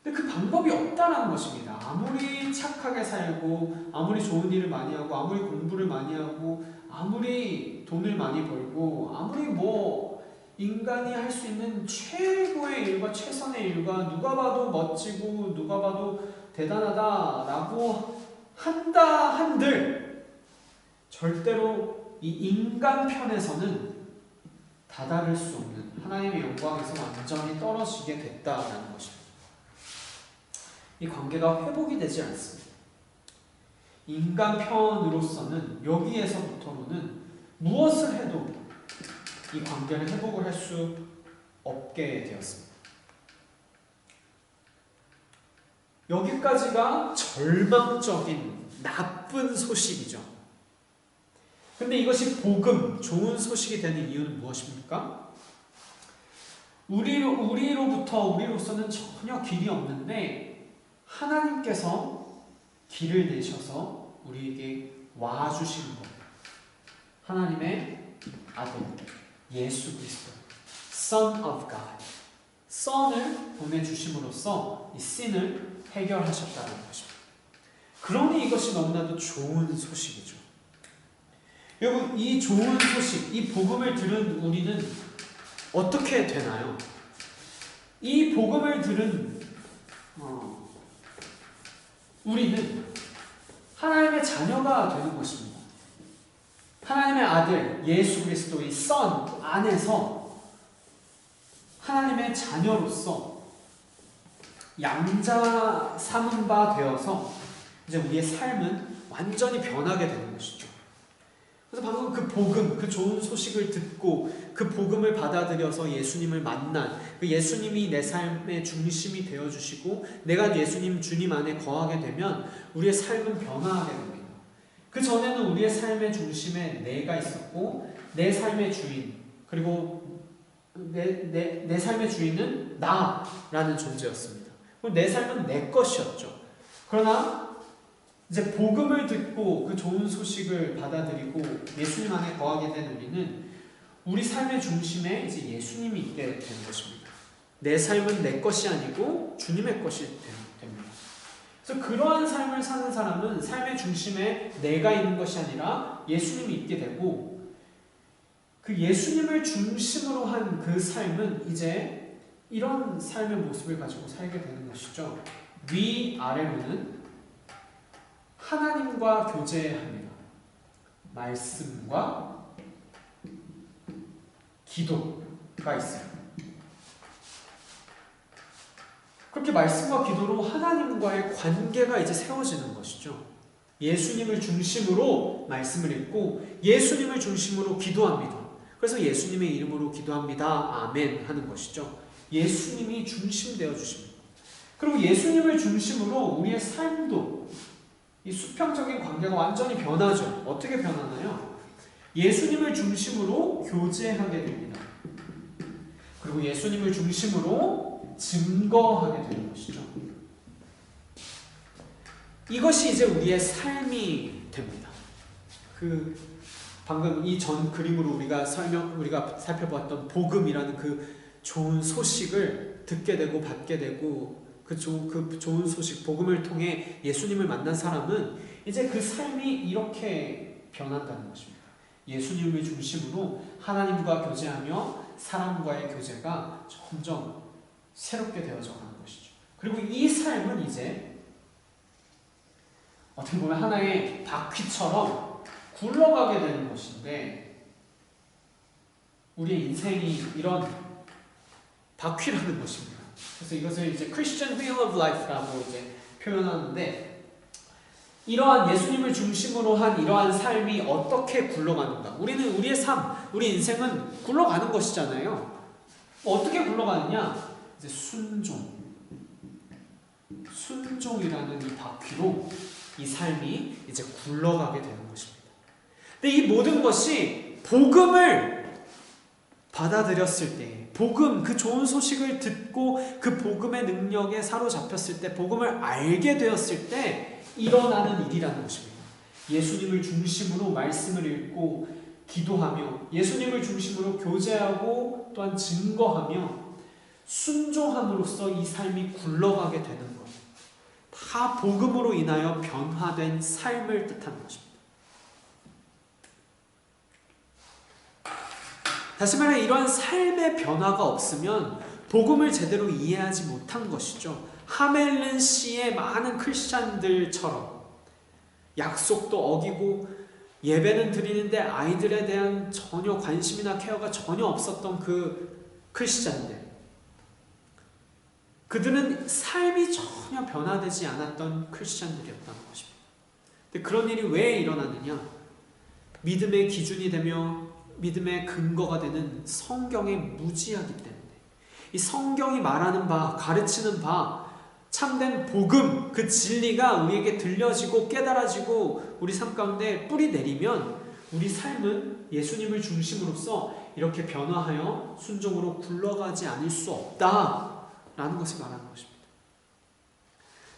근데 그 방법이 없다라는 것입니다. 아무리 착하게 살고 아무리 좋은 일을 많이 하고 아무리 공부를 많이 하고 아무리 돈을 많이 벌고 아무리 인간이 할 수 있는 최고의 일과 최선의 일과 누가 봐도 멋지고 누가 봐도 대단하다라고 한다 한들 절대로 이 인간 편에서는 다다를 수 없는 하나님의 영광에서 완전히 떨어지게 됐다라는 것입니다. 이 관계가 회복이 되지 않습니다. 인간 편으로서는 여기에서부터는 무엇을 해도 이 관계를 회복을 할 수 없게 되었습니다. 여기까지가 절망적인 나쁜 소식이죠. 근데 이것이 복음, 좋은 소식이 되는 이유는 무엇입니까? 우리로서는 전혀 길이 없는데 하나님께서 길을 내셔서 우리에게 와주신 것. 하나님의 아들, 예수 그리스도, Son of God, Son을 보내주심으로써 이 sin을 해결하셨다는 것입니다. 그러니 이것이 너무나도 좋은 소식이죠. 여러분, 이 좋은 소식, 이 복음을 들은 우리는 어떻게 되나요? 이 복음을 들은 우리는 하나님의 자녀가 되는 것입니다. 하나님의 아들 예수 그리스도의 Son 안에서 하나님의 자녀로서 양자 삼은 바 되어서 이제 우리의 삶은 완전히 변하게 되는 것이죠. 그래서 방금 그 복음, 그 좋은 소식을 듣고 그 복음을 받아들여서 예수님을 만난 그 예수님이 내 삶의 중심이 되어주시고 내가 예수님 주님 안에 거하게 되면 우리의 삶은 변화하게 됩니다. 그 전에는 우리의 삶의 중심에 내가 있었고 내 삶의 주인, 그리고 내 삶의 주인은 나라는 존재였습니다. 내 삶은 내 것이었죠. 그러나 이제 복음을 듣고 그 좋은 소식을 받아들이고 예수님 안에 거하게 된 우리는 우리 삶의 중심에 이제 예수님이 있게 되는 것입니다. 내 삶은 내 것이 아니고 주님의 것이 됩니다. 그래서 그러한 삶을 사는 사람은 삶의 중심에 내가 있는 것이 아니라 예수님이 있게 되고 그 예수님을 중심으로 한 그 삶은 이제 이런 삶의 모습을 가지고 살게 되는 것이죠. 위아래로는 하나님과 교제합니다. 말씀과 기도가 있어요. 말씀과 기도로 하나님과의 관계가 이제 세워지는 것이죠. 예수님을 중심으로 말씀을 읽고 예수님을 중심으로 기도합니다. 그래서 예수님의 이름으로 기도합니다. 아멘 하는 것이죠. 예수님이 중심되어 주십니다. 그리고 예수님을 중심으로 우리의 삶도 이 수평적인 관계가 완전히 변하죠. 어떻게 변하나요? 예수님을 중심으로 교제하게 됩니다. 그리고 예수님을 중심으로 증거하게 되는 것이죠. 이것이 이제 우리의 삶이 됩니다. 방금 이 전 그림으로 우리가 살펴보았던 복음이라는 그 좋은 소식을 듣게 되고 받게 되고 그 좋은 소식 복음을 통해 예수님을 만난 사람은 이제 그 삶이 이렇게 변한다는 것입니다. 예수님을 중심으로 하나님과 교제하며 사람과의 교제가 점점 새롭게 되어져 가는 것이죠. 그리고 이 삶은 이제 어떻게 보면 하나의 바퀴처럼 굴러가게 되는 것인데 우리의 인생이 이런 바퀴라는 것입니다. 그래서 이것을 이제 Christian Wheel of Life라고 이제 표현하는데 이러한 예수님을 중심으로 한 이러한 삶이 어떻게 굴러가는가? 우리는 우리의 삶, 우리 인생은 굴러가는 것이잖아요. 어떻게 굴러가느냐? 이제 순종이라는 이 바퀴로 이 삶이 이제 굴러가게 되는 것입니다. 근데 이 모든 것이 복음을 받아들였을 때, 복음, 그 좋은 소식을 듣고 그 복음의 능력에 사로잡혔을 때, 복음을 알게 되었을 때 일어나는 일이라는 것입니다. 예수님을 중심으로 말씀을 읽고 기도하며 예수님을 중심으로 교제하고 또한 증거하며 순종함으로써 이 삶이 굴러가게 되는 것. 다 복음으로 인하여 변화된 삶을 뜻하는 것입니다. 다시 말해 이러한 삶의 변화가 없으면 복음을 제대로 이해하지 못한 것이죠. 하멜른 씨의 많은 크리스찬들처럼 약속도 어기고 예배는 드리는데 아이들에 대한 전혀 관심이나 케어가 전혀 없었던 그 크리스찬들, 그들은 삶이 전혀 변화되지 않았던 크리스찬들이었다는 것입니다. 근데 그런 일이 왜 일어나느냐? 믿음의 기준이 되며 믿음의 근거가 되는 성경에 무지하기 때문에, 이 성경이 말하는 바, 가르치는 바, 참된 복음, 그 진리가 우리에게 들려지고 깨달아지고 우리 삶 가운데 뿌리 내리면 우리 삶은 예수님을 중심으로써 이렇게 변화하여 순종으로 굴러가지 않을 수 없다라는 것을 말하는 것입니다.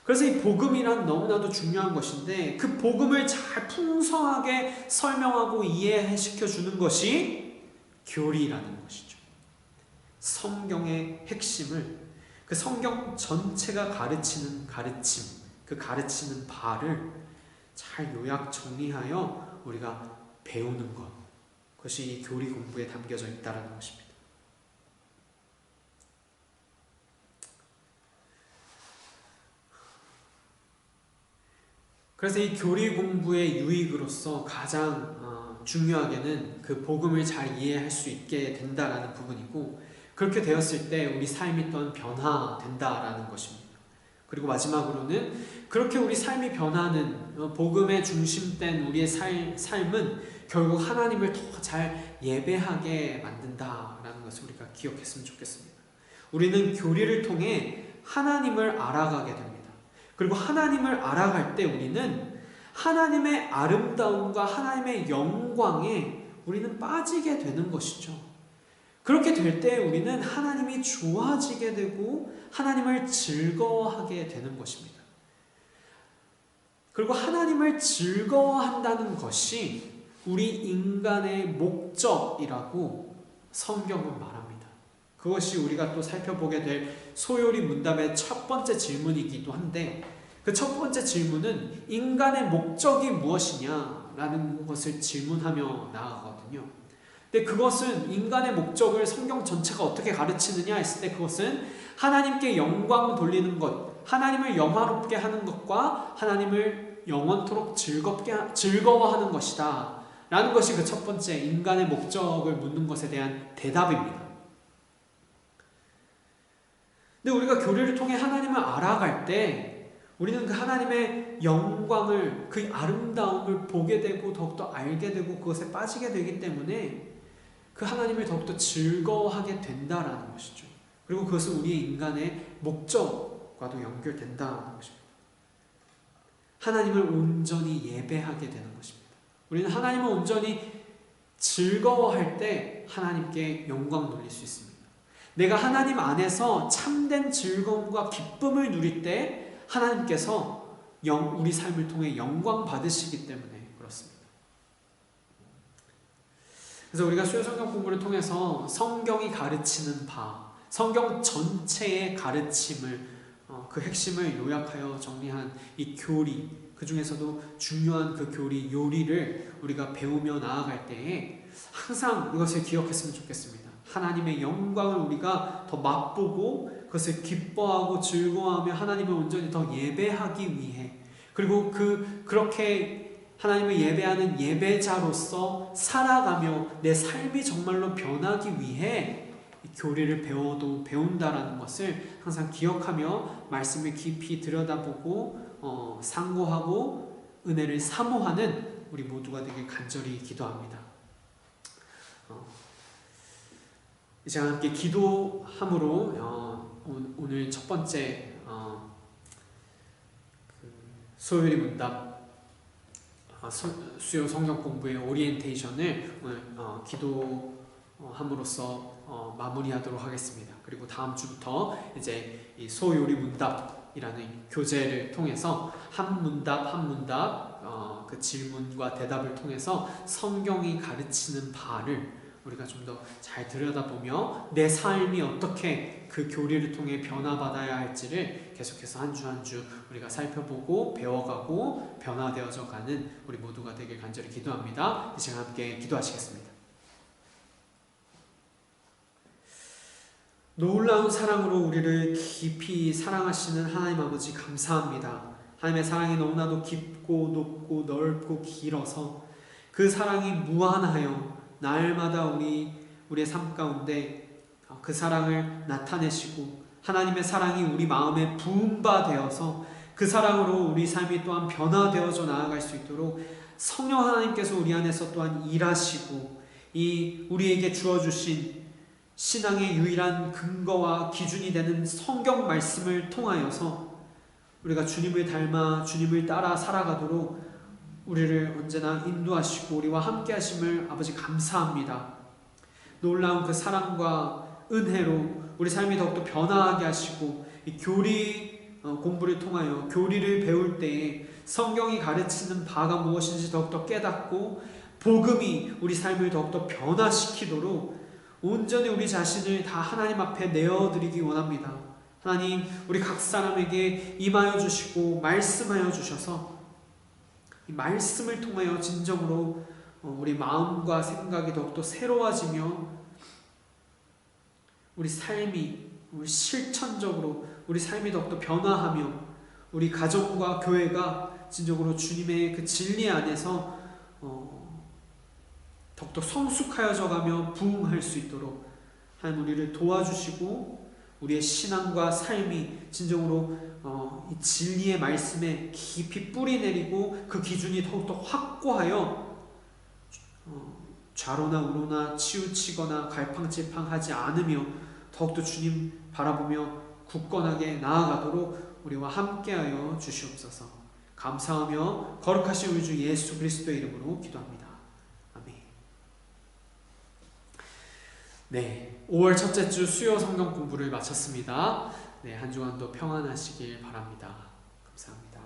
그래서 이 복음이란 너무나도 중요한 것인데 그 복음을 잘 풍성하게 설명하고 이해시켜 주는 것이 교리라는 것이죠. 성경의 핵심을, 그 성경 전체가 가르치는 가르침, 그 가르치는 바를 잘 요약 정리하여 우리가 배우는 것, 그것이 이 교리 공부에 담겨져 있다는 것입니다. 그래서 이 교리 공부의 유익으로서 가장 중요하게는 그 복음을 잘 이해할 수 있게 된다라는 부분이고, 그렇게 되었을 때 우리 삶이 또한 변화된다라는 것입니다. 그리고 마지막으로는 그렇게 우리 삶이 변하는 복음의 중심된 우리의 삶은 결국 하나님을 더 잘 예배하게 만든다라는 것을 우리가 기억했으면 좋겠습니다. 우리는 교리를 통해 하나님을 알아가게 됩니다. 그리고 하나님을 알아갈 때 우리는 하나님의 아름다움과 하나님의 영광에 우리는 빠지게 되는 것이죠. 그렇게 될 때 우리는 하나님이 좋아지게 되고 하나님을 즐거워하게 되는 것입니다. 그리고 하나님을 즐거워한다는 것이 우리 인간의 목적이라고 성경은 말합니다. 그것이 우리가 또 살펴보게 될 소요리 문답의 첫 번째 질문이기도 한데, 그 첫 번째 질문은 인간의 목적이 무엇이냐라는 것을 질문하며 나아가거든요. 근데 그것은 인간의 목적을 성경 전체가 어떻게 가르치느냐 했을 때 그것은 하나님께 영광 돌리는 것, 하나님을 영화롭게 하는 것과 하나님을 영원토록 즐거워하는 것이다 라는 것이 그 첫 번째 인간의 목적을 묻는 것에 대한 대답입니다. 근데 우리가 교리를 통해 하나님을 알아갈 때 우리는 그 하나님의 영광을, 그 아름다움을 보게 되고 더욱더 알게 되고 그것에 빠지게 되기 때문에 그 하나님을 더욱더 즐거워하게 된다라는 것이죠. 그리고 그것은 우리의 인간의 목적과도 연결된다는 것입니다. 하나님을 온전히 예배하게 되는 것입니다. 우리는 하나님을 온전히 즐거워할 때 하나님께 영광 돌릴 수 있습니다. 내가 하나님 안에서 참된 즐거움과 기쁨을 누릴 때 하나님께서 우리 삶을 통해 영광 받으시기 때문에 그렇습니다. 그래서 우리가 수요 성경 공부를 통해서 성경이 가르치는 바, 성경 전체의 가르침을 그 핵심을 요약하여 정리한 이 교리, 그 중에서도 중요한 그 교리, 요리를 우리가 배우며 나아갈 때에 항상 이것을 기억했으면 좋겠습니다. 하나님의 영광을 우리가 더 맛보고 그것을 기뻐하고 즐거워하며 하나님을 온전히 더 예배하기 위해, 그리고 그렇게 하나님을 예배하는 예배자로서 살아가며 내 삶이 정말로 변하기 위해 교리를 배운다라는 것을 항상 기억하며 말씀을 깊이 들여다보고 상고하고 은혜를 사모하는 우리 모두가 되길 간절히 기도합니다. 이제 함께 기도함으로 오늘 첫 번째 소요리 문답 수요 성경 공부의 오리엔테이션을 오늘 기도함으로써 마무리하도록 하겠습니다. 그리고 다음 주부터 이제 이 소요리 문답이라는 교재를 통해서 한 문답 한 문답 그 질문과 대답을 통해서 성경이 가르치는 바를 우리가 좀 더 잘 들여다보며 내 삶이 어떻게 그 교리를 통해 변화받아야 할지를 계속해서 한 주 한 주 우리가 살펴보고 배워가고 변화되어져 가는 우리 모두가 되길 간절히 기도합니다. 이 시간 함께 기도하시겠습니다. 놀라운 사랑으로 우리를 깊이 사랑하시는 하나님 아버지 감사합니다. 하나님의 사랑이 너무나도 깊고 높고 넓고 길어서 그 사랑이 무한하여 날마다 우리의 삶 가운데 그 사랑을 나타내시고 하나님의 사랑이 우리 마음에 부은 바 되어서 그 사랑으로 우리 삶이 또한 변화되어져 나아갈 수 있도록 성령 하나님께서 우리 안에서 또한 일하시고 이 우리에게 주어주신 신앙의 유일한 근거와 기준이 되는 성경 말씀을 통하여서 우리가 주님을 닮아 주님을 따라 살아가도록 우리를 언제나 인도하시고 우리와 함께 하심을 아버지 감사합니다. 놀라운 그 사랑과 은혜로 우리 삶이 더욱더 변화하게 하시고 이 교리 공부를 통하여 교리를 배울 때에 성경이 가르치는 바가 무엇인지 더욱더 깨닫고 복음이 우리 삶을 더욱더 변화시키도록 온전히 우리 자신을 다 하나님 앞에 내어드리기 원합니다. 하나님, 우리 각 사람에게 임하여 주시고 말씀하여 주셔서 이 말씀을 통하여 진정으로 우리 마음과 생각이 더욱더 새로워지며 우리 삶이 우리 실천적으로 우리 삶이 더욱더 변화하며 우리 가정과 교회가 진정으로 주님의 그 진리 안에서 더욱더 성숙하여져 가며 부흥할 수 있도록 하나님 우리를 도와주시고 우리의 신앙과 삶이 진정으로 이 진리의 말씀에 깊이 뿌리 내리고 그 기준이 더욱더 확고하여 좌로나 우로나 치우치거나 갈팡질팡하지 않으며 더욱더 주님 바라보며 굳건하게 나아가도록 우리와 함께하여 주시옵소서. 감사하며 거룩하신 우리 주 예수 그리스도의 이름으로 기도합니다. 아멘. 네, 5월 첫째 주 수요 성경 공부를 마쳤습니다. 네, 한 주간도 평안하시길 바랍니다. 감사합니다.